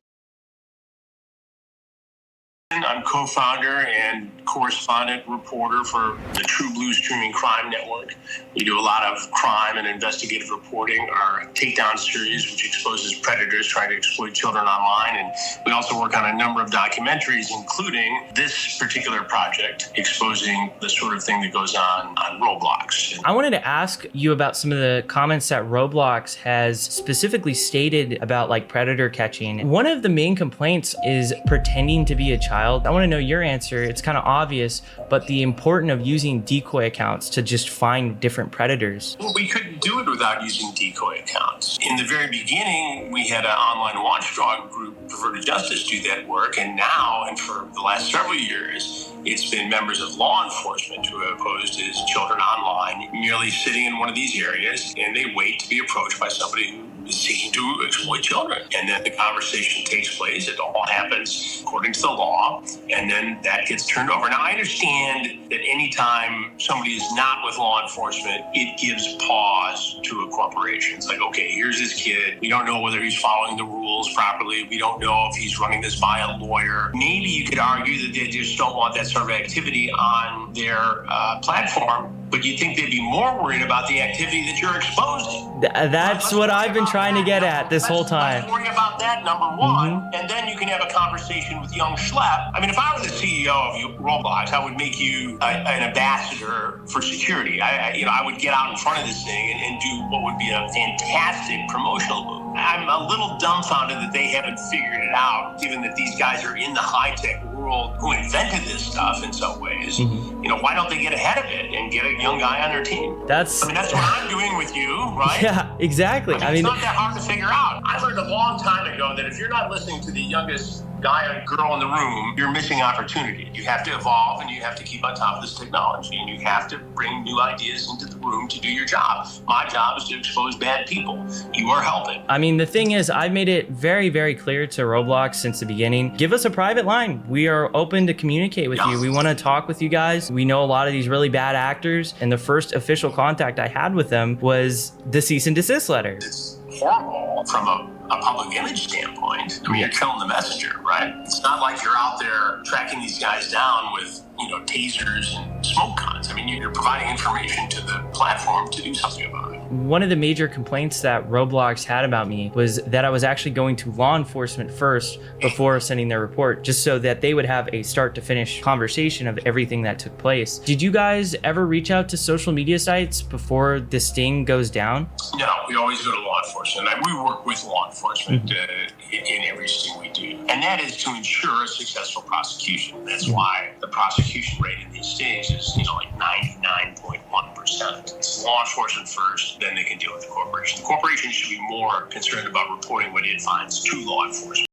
I'm co-founder and correspondent reporter for the True Blue Streaming Crime Network. We do a lot of crime and investigative reporting. Our Takedown series, which exposes predators trying to exploit children online. And we also work on a number of documentaries, including this particular project, exposing the sort of thing that goes on Roblox. I wanted to ask you about some of the comments that Roblox has specifically stated about like predator catching. One of the main complaints is pretending to be a child. I want to know your answer. It's kind of obvious, but the importance of using decoy accounts to just find different predators. Well, we couldn't do it without using decoy accounts. In the very beginning, we had an online watchdog group, Perverted Justice, do that work, and now, and for the last several years, it's been members of law enforcement who have posed as children online, merely sitting in one of these areas, and they wait to be approached by somebody who is seeking to exploit children. And then the conversation takes place. It all happens according to the law, and then that gets turned over. Now, I understand that anytime somebody is not with law enforcement, it gives pause to a corporation. It's like, okay, here's this kid. We don't know whether he's following the rules properly. We don't know if he's running this by a lawyer. Maybe you could argue that they just don't want that sort of activity on their platform, but you think they'd be more worried about the activity that you're exposing. That's what I've been trying to get at this whole time. Let's worry about that, number one, and then you can have a conversation with young schlep. I mean, if I were the CEO of Roblox, I would make you an ambassador for security. I would get out in front of this thing and do what would be a fantastic promotional move. I'm a little dumbfounded that they haven't figured it out, given that these guys are in the high-tech world who invented this stuff in some ways. Why don't they get ahead of it and get a young guy on their team? That's what I'm doing with you, right? Yeah, exactly. I mean, it's not that hard to figure out. I learned a long time ago that if you're not listening to the youngest guy or girl in the room, you're missing opportunity. You have to evolve, and you have to keep on top of this technology, and you have to bring new ideas into the room to do your job. My job is to expose bad people. You are helping. I mean, the thing is, I've made it very, very clear to Roblox since the beginning. Give us a private line. We are open to communicate with you. We want to talk with you guys. We know a lot of these really bad actors, and the first official contact I had with them was the cease and desist letter. It's horrible from a public image standpoint. I mean, you're killing the messenger, right? It's not like you're out there tracking these guys down with, tasers and smoke guns. I mean, you're providing information to the platform to do something about it. One of the major complaints that Roblox had about me was that I was actually going to law enforcement first before sending their report, just so that they would have a start to finish conversation of everything that took place. Did you guys ever reach out to social media sites before the sting goes down? No, we always go to law enforcement. We work with law enforcement in every sting we do. And that is to ensure a successful prosecution. That's why the prosecution rate in these stings is, like 99.1%. It's law enforcement first, then they can deal with the corporation. The corporation should be more concerned about reporting what it finds to law enforcement.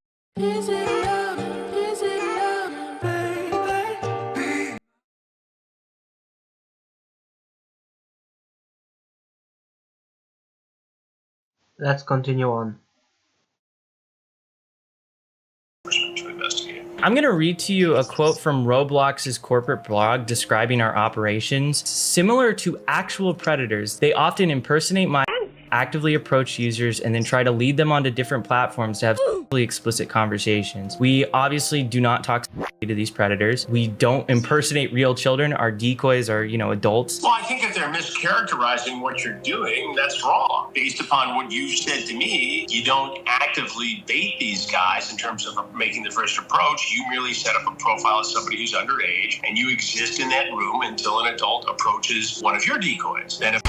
Let's continue on. To investigate. I'm going to read to you a quote from Roblox's corporate blog describing our operations. Similar to actual predators, they often impersonate my actively approach users and then try to lead them onto different platforms to have explicit conversations. We obviously do not talk to these predators. We don't impersonate real children. Our decoys are, adults. Well, I think if they're mischaracterizing what you're doing, that's wrong. Based upon what you've said to me, you don't actively bait these guys in terms of making the first approach. You merely set up a profile of somebody who's underage, and you exist in that room until an adult approaches one of your decoys. Then if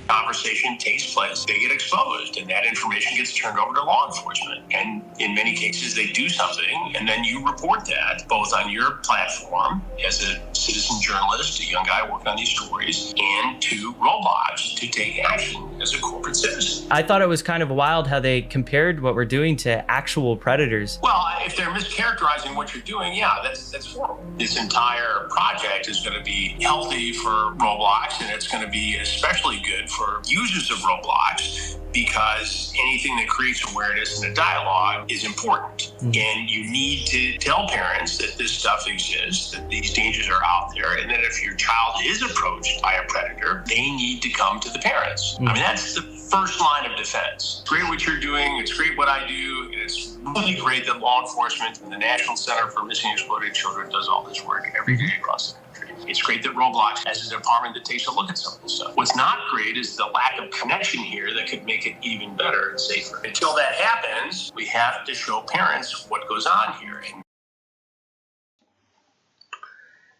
conversation takes place, they get exposed, and that information gets turned over to law enforcement. And in many cases, they do something, and then you report that both on your platform as a citizen journalist, a young guy working on these stories, and to Roblox to take action as a corporate citizen. I thought it was kind of wild how they compared what we're doing to actual predators. Well, if they're mischaracterizing what you're doing, yeah, that's horrible. This entire project is going to be healthy for Roblox, and it's going to be especially good for users of Roblox, because anything that creates awareness and a dialogue is important. And you need to tell parents that this stuff exists, that these dangers are out there, and that if your child is approached by a predator, they need to come to the parents. I mean, that's the first line of defense. It's great what you're doing. It's great what I do. And it's really great that law enforcement and the National Center for Missing and Exploited Children does all this work every day across the country. It's great that Roblox has a department that takes a look at some of this stuff. What's not great is the lack of connection here that could make it even better and safer. Until that happens, we have to show parents what goes on here.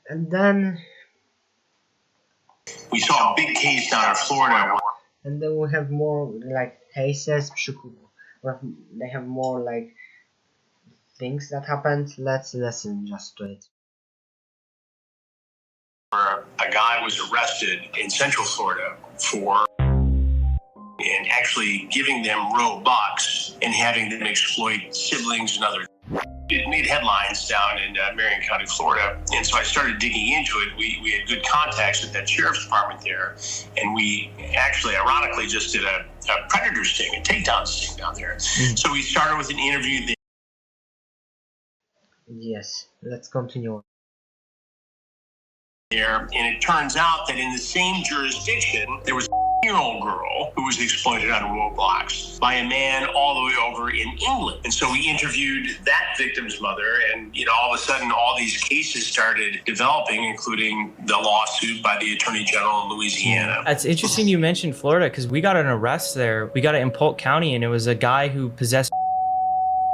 And then we saw a big case down in Florida. And then we have more like cases. They have more like things that happened. Let's listen just to it. A guy was arrested in Central Florida for and actually giving them Robux and having them exploit siblings and other. It made headlines down in Marion County, Florida, and so I started digging into it. We had good contacts with that sheriff's department there, and we actually, ironically, just did a predator sting, a takedown sting down there. So we started with an interview there. Yes, let's continue. And it turns out that in the same jurisdiction, there was a 10-year-old girl who was exploited on Roblox by a man all the way over in England. And so we interviewed that victim's mother, and all of a sudden all these cases started developing, including the lawsuit by the Attorney General in Louisiana. It's interesting you mentioned Florida, because we got an arrest there. We got it in Polk County, and it was a guy who possessed.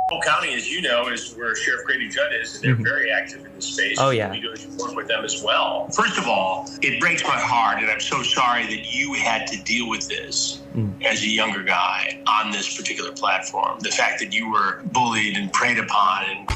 Polk County, as you know, is where Sheriff Grady Judd is, and they're very active in this space. Oh, yeah. We do work with them as well. First of all, it breaks my heart, and I'm so sorry that you had to deal with this as a younger guy on this particular platform. The fact that you were bullied and preyed upon and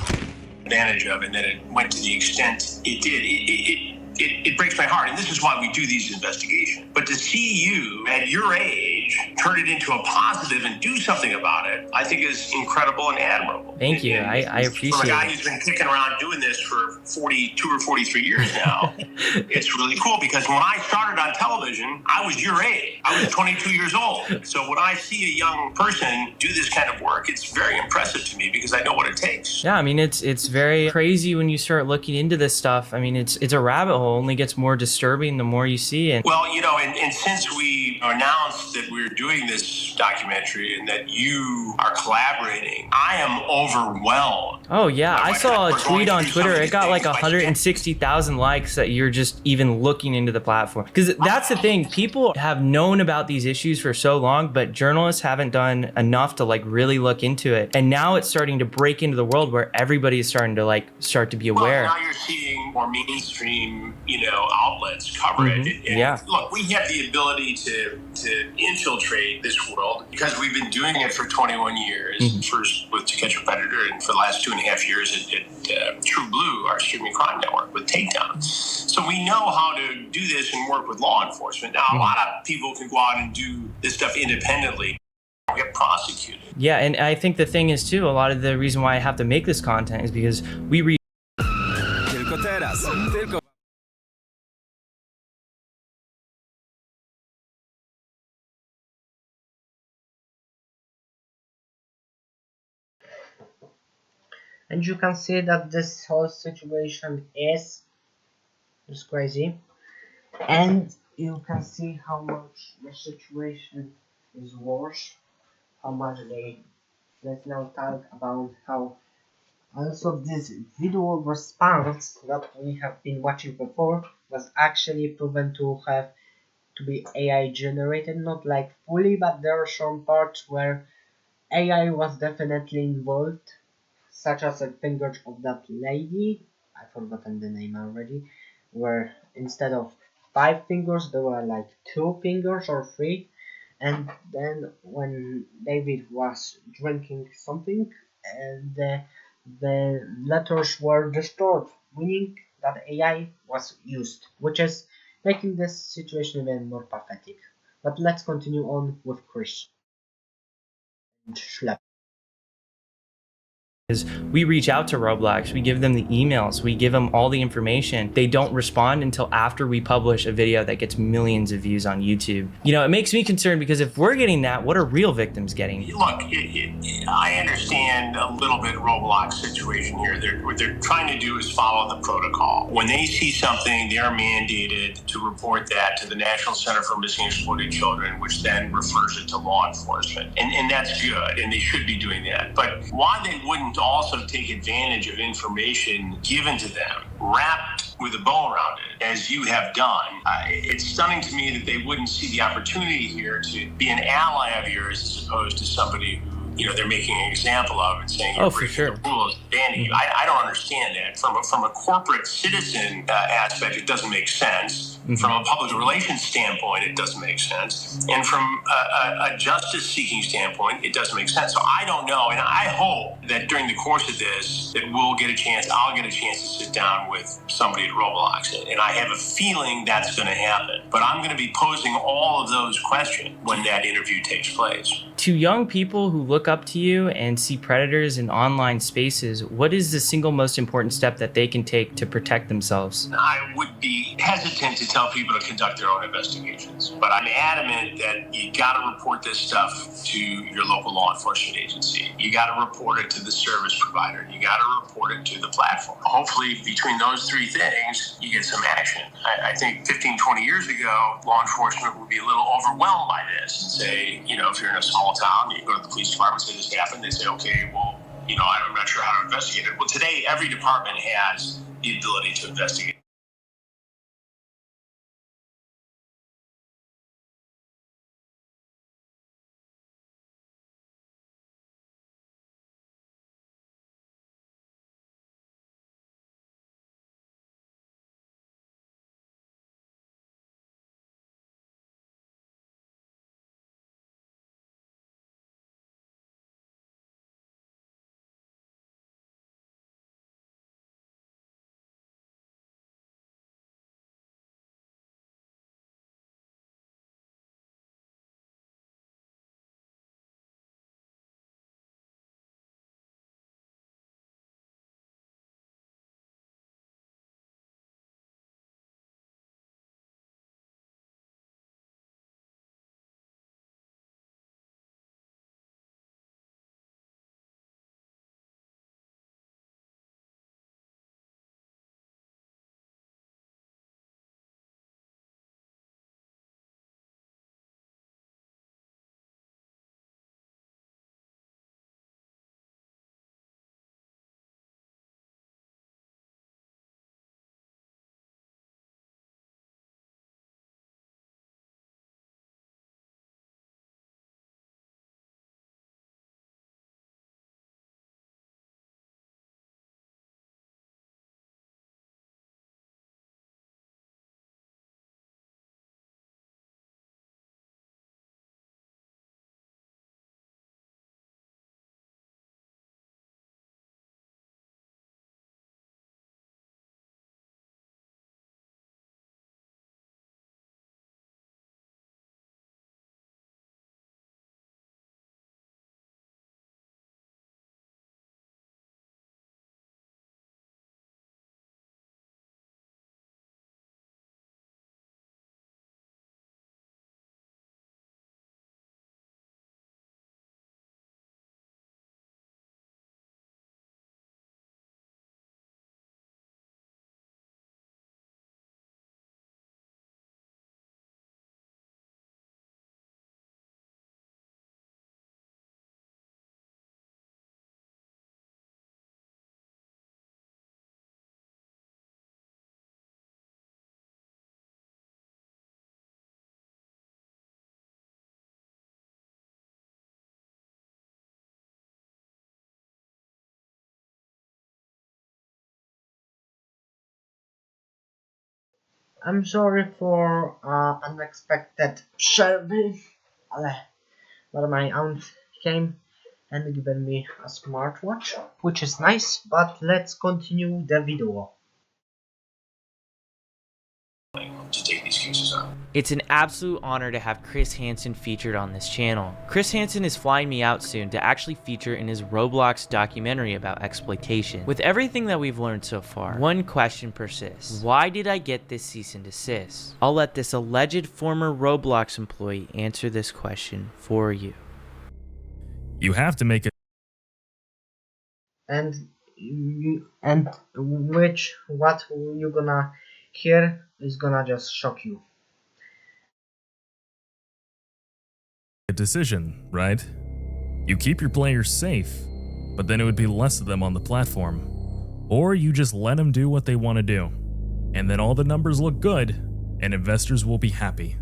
advantage of, and that it went to the extent it did, it breaks my heart, and this is why we do these investigations. But to see you at your age turn it into a positive and do something about it, I think is incredible and admirable. Thank you. I appreciate it. From a guy who's been kicking around doing this for 42 or 43 years now, it's really cool, because when I started on television, I was your age. I was 22 years old. So when I see a young person do this kind of work, it's very impressive to me, because I know what it takes. Yeah, I mean, it's very crazy when you start looking into this stuff. I mean, it's a rabbit hole. It only gets more disturbing the more you see. And well, and since we announced that we're doing this documentary and that you are collaborating, I am overwhelmed. Oh yeah, I saw a We're going tweet on through Twitter. some of It these got like things by 160,000 likes that you're just even looking into the platform. Because that's the thing, people have known about these issues for so long, but journalists haven't done enough to like really look into it. And now it's starting to break into the world where everybody is starting to like start to be aware. Well, now you're seeing more mainstream, outlets cover it. And Yeah. look, we have the ability to infiltrate this world because we've been doing it for 21 years. First with To Catch a Predator, and for the last 2.5 years at True Blue, our streaming crime network, with Takedown. So we know how to do this and work with law enforcement. Now, a lot of people can go out and do this stuff independently, get prosecuted. Yeah, and I think the thing is too, a lot of the reason why I have to make this content is because we read. And you can see that this whole situation is crazy, and you can see how much the situation is worse, how much let's now talk about how also this video response that we have been watching before was actually proven to be AI generated, not like fully, but there are some parts where AI was definitely involved, such as the fingers of that lady, I've forgotten the name already, where instead of 5 fingers there were like 2 fingers or 3, and then when David was drinking something, the letters were distorted, meaning that AI was used, which is making this situation even more pathetic. But let's continue on with Chris and Schlep. Is we reach out to Roblox, we give them the emails, we give them all the information. They don't respond until after we publish a video that gets millions of views on YouTube. It makes me concerned because if we're getting that, what are real victims getting? Look, I understand a little bit Roblox situation here. What they're trying to do is follow the protocol. When they see something, they're mandated to report that to the National Center for Missing and Exploited Children, which then refers it to law enforcement. And that's good, and they should be doing that. But why they wouldn't also take advantage of information given to them, wrapped with a bow around it, as you have done, it's stunning to me that they wouldn't see the opportunity here to be an ally of yours as opposed to somebody who they're making an example of and saying you're breaking the rules, banning you. I don't understand that. From a corporate citizen aspect, it doesn't make sense. From a public relations standpoint, it doesn't make sense. And from a justice-seeking standpoint, it doesn't make sense. So I don't know, and I hope that during the course of this, that I'll get a chance to sit down with somebody at Roblox. And I have a feeling that's going to happen. But I'm going to be posing all of those questions when that interview takes place. To young people who look up to you and see predators in online spaces, what is the single most important step that they can take to protect themselves? I would be hesitant to tell people to conduct their own investigations, but I'm adamant that you got to report this stuff to your local law enforcement agency. You got to report it to the service provider. You got to report it to the platform. Hopefully, between those three things, you get some action. I think 15, 20 years ago, law enforcement would be a little overwhelmed by this and say, if you're in a small town, you go to the police department, say this happened, they say, okay, well, I'm not sure how to investigate it. Well, today, every department has the ability to investigate. I'm sorry for unexpected service, but my aunt came and given me a smartwatch, which is nice, but let's continue the video. To take these cases up. It's an absolute honor to have Chris Hansen featured on this channel. Chris Hansen is flying me out soon to actually feature in his Roblox documentary about exploitation. With everything that we've learned so far, one question persists. Why did I get this cease and desist? I'll let this alleged former Roblox employee answer this question for you. You have to make it. And what you gonna hear is gonna just shock you. A decision, right? You keep your players safe, but then it would be less of them on the platform. Or you just let them do what they want to do, and then all the numbers look good, and investors will be happy.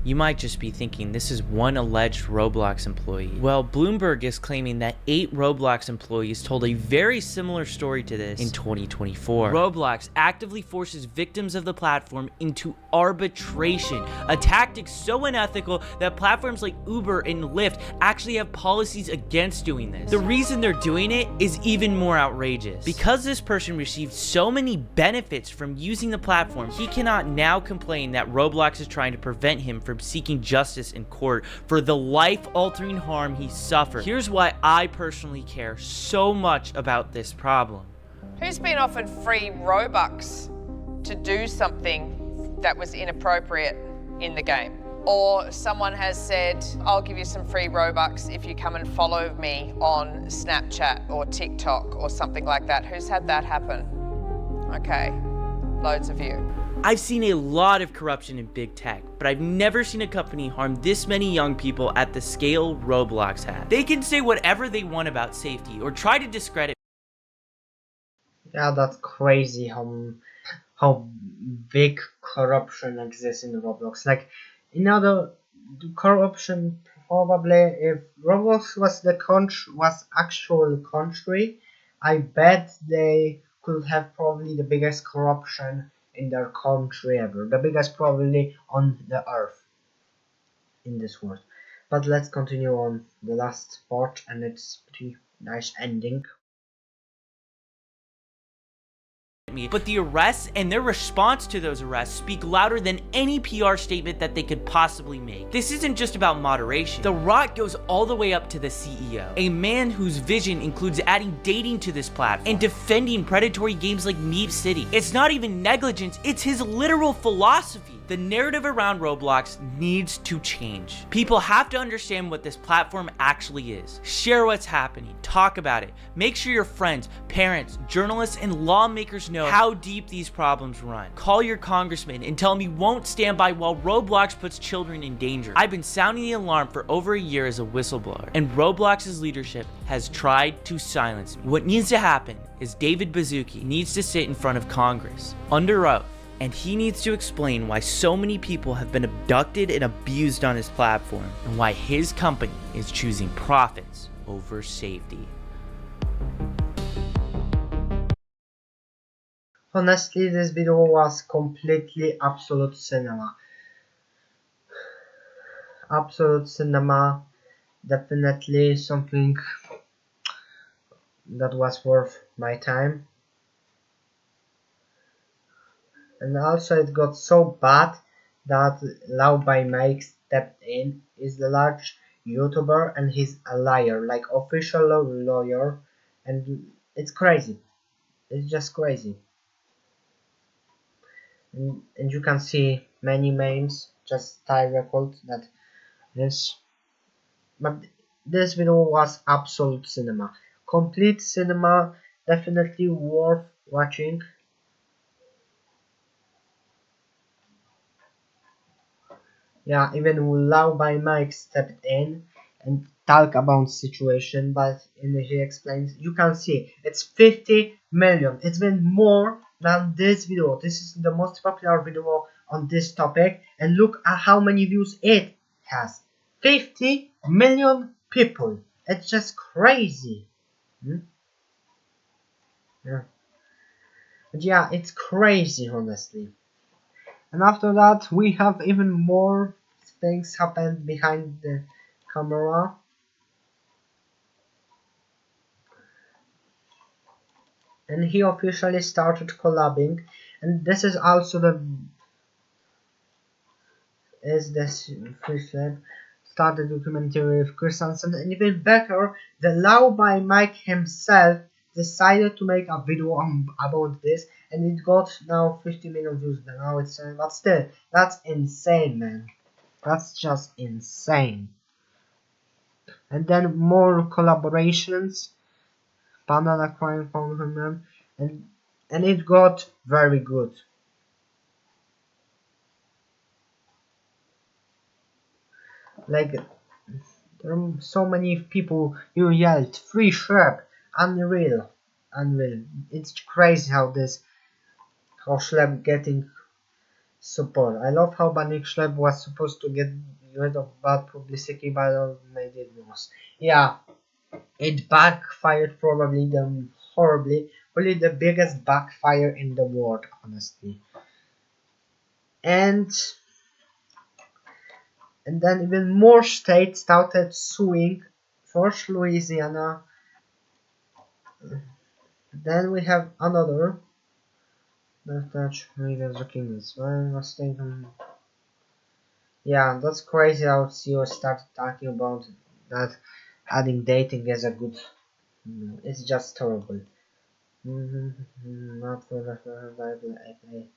You might just be thinking this is one alleged Roblox employee. Well, Bloomberg is claiming that 8 Roblox employees told a very similar story to this in 2024. Roblox actively forces victims of the platform into arbitration, a tactic so unethical that platforms like Uber and Lyft actually have policies against doing this. The reason they're doing it is even more outrageous. Because this person received so many benefits from using the platform, he cannot now complain that Roblox is trying to prevent him from seeking justice in court for the life-altering harm he suffered. Here's why I personally care so much about this problem. Who's been offered free Robux to do something that was inappropriate in the game? Or someone has said, I'll give you some free Robux if you come and follow me on Snapchat or TikTok or something like that. Who's had that happen? Okay, loads of you. I've seen a lot of corruption in big tech, but I've never seen a company harm this many young people at the scale Roblox has. They can say whatever they want about safety or try to discredit. Yeah, that's crazy how big corruption exists in Roblox. Like, the corruption probably, if Roblox was actual country, I bet they could have probably the biggest corruption in their country ever, the biggest probably on the earth in this world. But let's continue on the last part, and it's pretty nice ending. But the arrests and their response to those arrests speak louder than any PR statement that they could possibly make. This isn't just about moderation. The rot goes all the way up to the CEO, a man whose vision includes adding dating to this platform and defending predatory games like Meep City. It's not even negligence, it's his literal philosophy. The narrative around Roblox needs to change. People have to understand what this platform actually is. Share what's happening, talk about it. Make sure your friends, parents, journalists, and lawmakers know how deep these problems run. Call your congressman and tell him he won't stand by while Roblox puts children in danger. I've been sounding the alarm for over a year as a whistleblower, and Roblox's leadership has tried to silence me. What needs to happen is David Baszucki needs to sit in front of Congress under oath, and he needs to explain why so many people have been abducted and abused on his platform, and why his company is choosing profits over safety. Honestly, this video was completely absolute cinema. Absolute cinema, definitely something that was worth my time. And also it got so bad that Lau by Mike stepped in. He's the large YouTuber and he's a liar, like official lawyer, and it's crazy. It's just crazy. And you can see many memes, just tie record that this. But this video was absolute cinema. Complete cinema, definitely worth watching. Yeah, even Lau by Mike stepped in and talk about situation, but he explains, you can see it's 50 million. It's been more than this video. This is the most popular video on this topic, and look at how many views it has. 50 million people. It's just crazy. Yeah. But yeah, it's crazy, honestly. And after that, we have even more things happened behind the camera. And he officially started collabing, and this is also this first started documentary with Chris Hansen, and even better, the Law by Mike himself decided to make a video about this, and it got now 50 million views. Now it's but still, that's insane, man. That's just insane. And then more collaborations, Banana Crime from him, and it got very good. Like there are so many people who yelled free schlep, unreal, unreal. It's crazy how schlep getting support. I love how Banik Schlep was supposed to get rid of bad publicity, but made it worse. Yeah, it backfired probably them horribly, probably the biggest backfire in the world, honestly. And then even more states started suing. First Louisiana, then we have another. Touch looking this one was taken. Yeah, that's crazy how CEO started talking about that adding dating as a good. It's just terrible. Not for the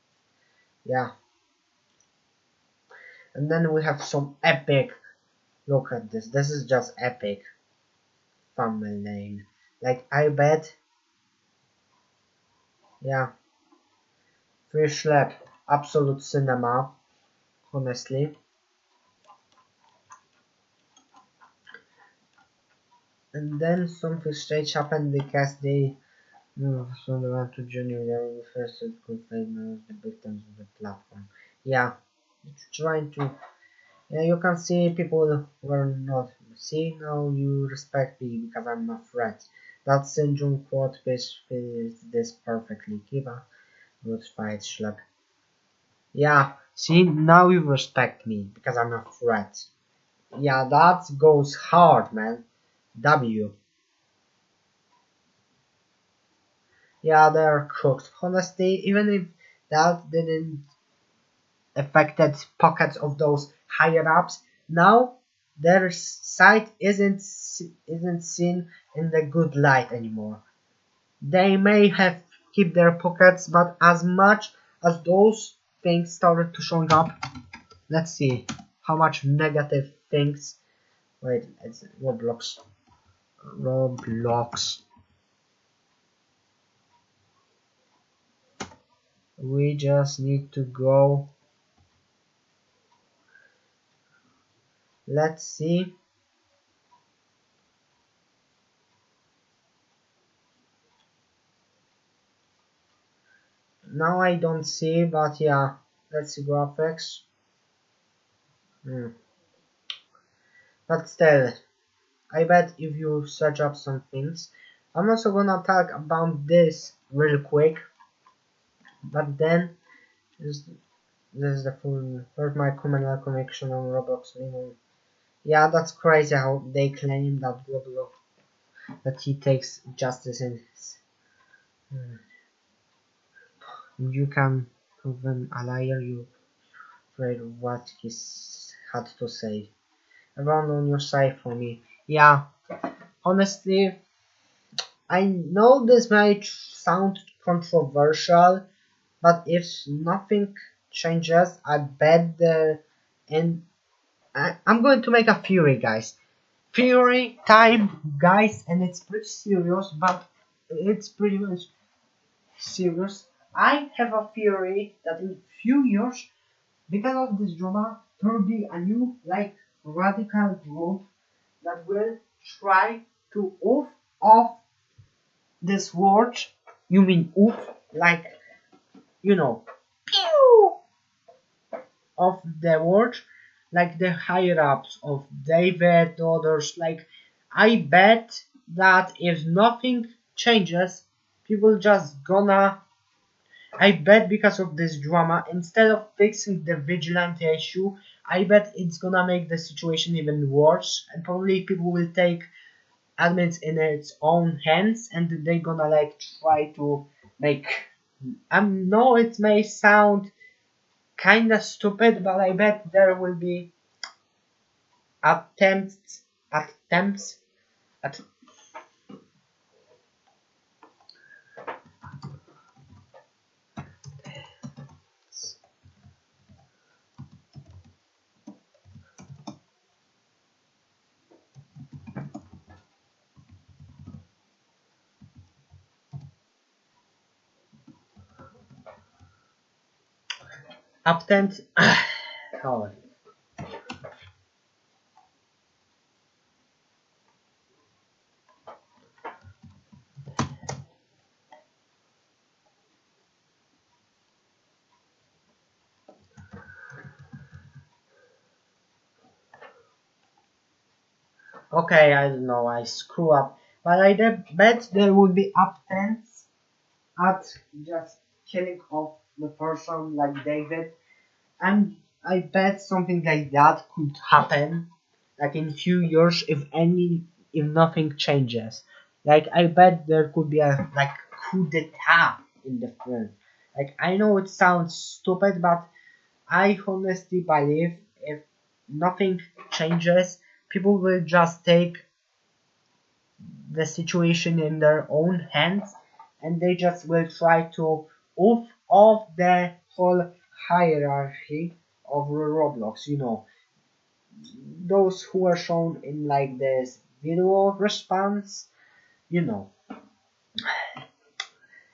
yeah. And then we have some epic. Look at this. This is just epic. Thumbnail. Like I bet. Yeah. Free schlep. Absolute cinema. Honestly. And then something strange happened because they so they went to junior level first it could favor the victims of the platform. Yeah. Trying to yeah, you can see people were not see now you respect me because I'm a threat. That syndrome quote fits this perfectly. Keep a good fight, schlep. Yeah, see now you respect me because I'm a threat. Yeah, that goes hard, man. W. Yeah, they're cooked. Honestly, even if that didn't affected pockets of those higher ups, now their site isn't seen in the good light anymore. They may have kept their pockets, but as much as those things started to showing up, let's see how much negative things. Wait, it's Roblox. Roblox. We just need to go. Let's see. Now I don't see, but yeah. Let's see graphics. But still, I bet if you search up some things. I'm also gonna talk about this real quick. But then, this is the full. First, my criminal connection on Roblox. Yeah, that's crazy how they claim that Roblox that he takes justice in his. You can prove him a liar. You afraid of what he had to say. Everyone on your side for me. Yeah, honestly, I know this might sound controversial, but if nothing changes, I bet I'm going to make a theory, guys. Theory time, guys, and it's pretty serious, but it's pretty much serious. I have a theory that in few years, because of this drama, there will be a new, like, radical group that will try to off this word. You mean oof, like, you know, pew of the word, like the higher ups of David, others. Like, I bet that if nothing changes, people just gonna I bet because of this drama, instead of fixing the vigilante issue, I bet it's gonna make the situation even worse, and probably people will take admins in its own hands, and they're gonna like try to make. No, it may sound kinda stupid, but I bet there will be attempts at attempts. Oh. Okay, I don't know, I screw up. But I bet there would be attempts at just killing off the person like David. And I bet something like that could happen like in few years if nothing changes. Like I bet there could be a like coup d'etat in the film. Like I know it sounds stupid, but I honestly believe if nothing changes, people will just take the situation in their own hands and they just will try to off off the whole hierarchy of Roblox, you know, those who are shown in like this video response, you know.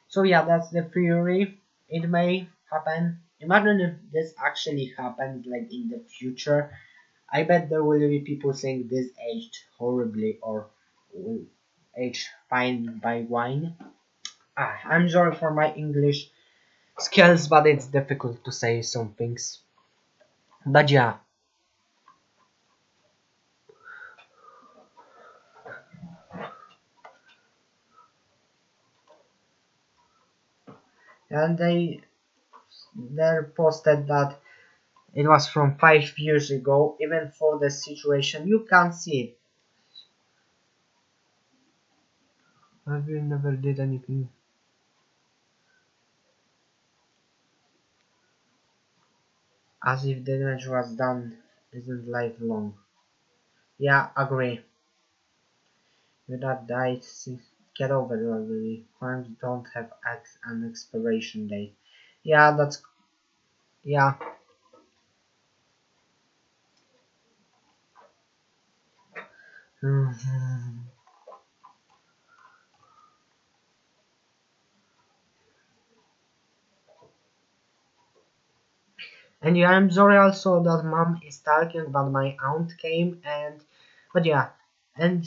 So yeah, that's the theory. It may happen. Imagine if this actually happens like in the future. I bet there will be people saying this aged horribly or will age fine by wine. I'm sorry for my English skills, but it's difficult to say some things. But yeah. And they posted that it was from 5 years ago, even for the situation. You can't see it. Maybe you never did anything. As if the damage was done, isn't lifelong. Yeah, agree. You that died, get over it already. Crimes don't have an expiration date. Yeah, that's yeah. And yeah, I'm sorry also that mom is talking, but my aunt came and but yeah, and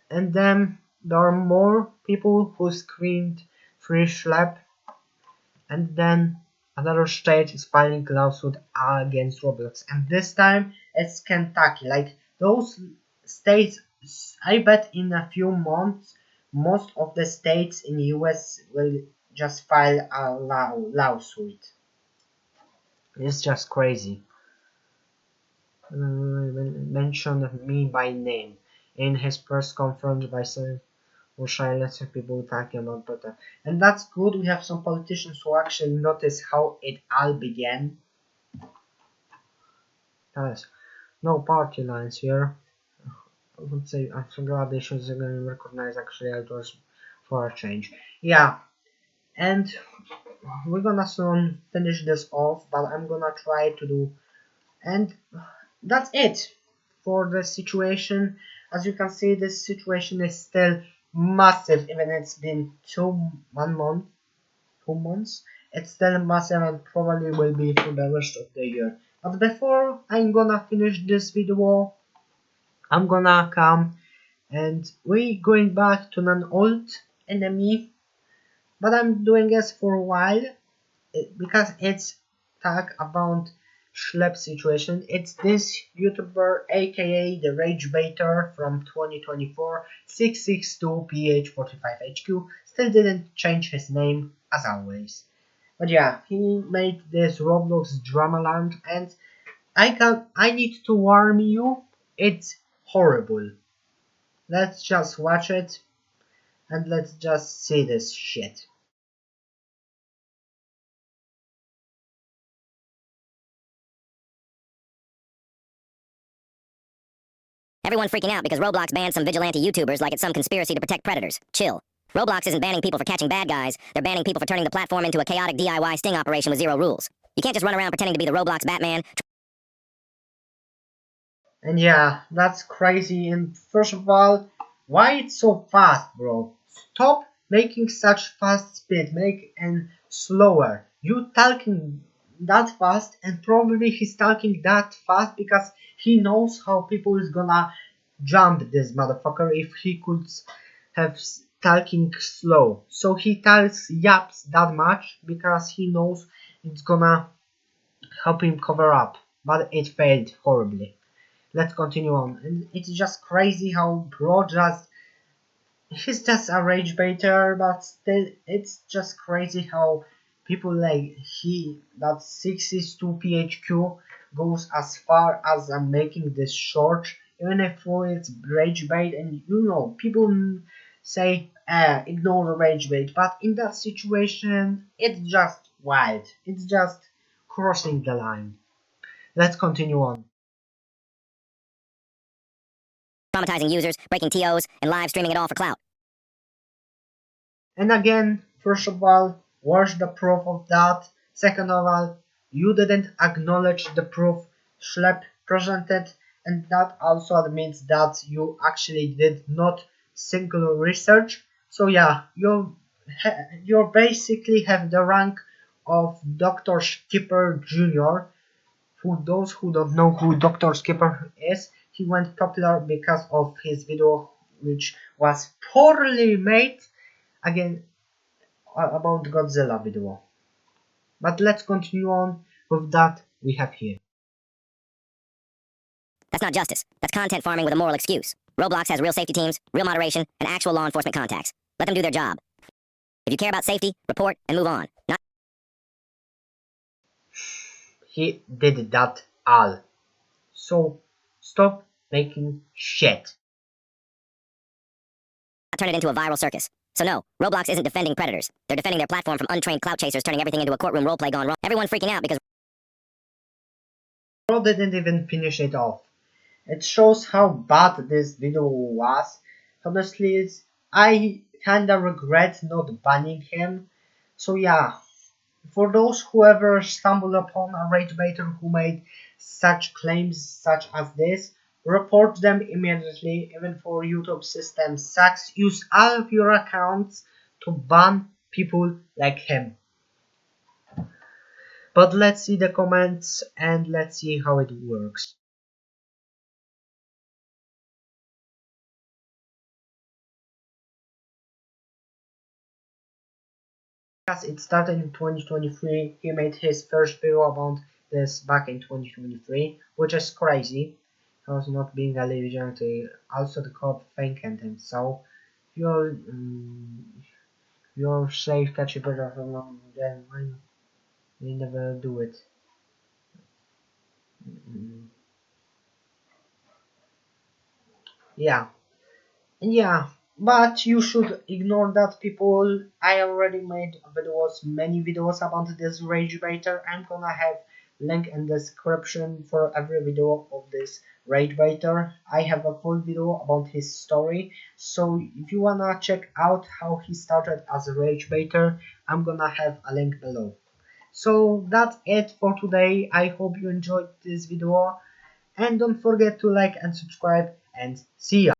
then there are more people who screamed free schlep, and then another state is filing lawsuit against Roblox, and this time it's Kentucky. Like those states, I bet in a few months most of the states in the US will just file a lawsuit. It's just crazy. Mentioned me by name in his press conference by saying or shy lesser people talking about better. And that's good. We have some politicians who actually notice how it all began. Guys, no party lines here. I would say I'm so glad they should again recognize actually outdoors for a change. Yeah, and we're gonna soon finish this off, but I'm gonna try to do and that's it for the situation. As you can see, this situation is still massive, even it's been 2 months. It's still massive and probably will be for the rest of the year. But before I'm gonna finish this video, I'm gonna come and we going back to an old enemy, but I'm doing this for a while because it's talk about schlep situation. It's this YouTuber aka the Rage Baiter from 2024 662PH45HQ still didn't change his name as always. But yeah, he made this Roblox Dramaland, and I need to warn you, it's horrible. Let's just watch it and let's just see this shit. Everyone freaking out because Roblox banned some vigilante YouTubers like it's some conspiracy to protect predators. Chill. Roblox isn't banning people for catching bad guys, they're banning people for turning the platform into a chaotic DIY sting operation with zero rules. You can't just run around pretending to be the Roblox Batman. And yeah, that's crazy. And first of all, why it's so fast, bro? Stop making such fast speed, make and slower. You talking that fast, and probably he's talking that fast because he knows how people is gonna jump this motherfucker if he could have talking slow. So he talks yaps that much because he knows it's gonna help him cover up, but it failed horribly. Let's continue on. And it's just crazy how bro he's just a rage baiter, but still it's just crazy how people like that 62 PHQ goes as far as making this short, even if it's rage bait. And you know, people say ignore the rage bait, but in that situation it's just wild, it's just crossing the line. Let's continue on. Traumatizing users, breaking TOs, and live streaming it all for clout. And again, first of all, where's the proof of that? Second of all, you didn't acknowledge the proof schlep presented, and that also means that you actually did not single research. So yeah, you basically have the rank of Dr. Skipper Jr. For those who don't know who Dr. Skipper is, he went popular because of his video which was poorly made, again about Godzilla video. But let's continue on with that we have here. That's not justice. That's content farming with a moral excuse. Roblox has real safety teams, real moderation, and actual law enforcement contacts. Let them do their job. If you care about safety, report and move on. Not He did that all. So stop making shit. turn it into a viral circus. So no, Roblox isn't defending predators. They're defending their platform from untrained clout chasers turning everything into a courtroom roleplay gone wrong. Everyone freaking out because Bro didn't even finish it off. It shows how bad this video was. Honestly, I kinda regret not banning him. So yeah, for those who ever stumbled upon a rage baiter who made such claims such as this, report them immediately. Even for YouTube system sucks. Use all of your accounts to ban people like him. But let's see the comments and let's see how it works. As it started in 2023, he made his first video about this back in 2023, which is crazy. Because not being a vigilante, also the cop thanked him. So you're safe, catch a bird from then why you never do it. Yeah. Yeah, but you should ignore that, people. I already made videos, many videos about this rage baiter. I'm gonna have link in the description for every video of this rage baiter. I have a full video about his story, so if you wanna check out how he started as a rage baiter, I'm gonna have a link below. So that's it for today. I hope you enjoyed this video, and don't forget to like and subscribe, and see ya.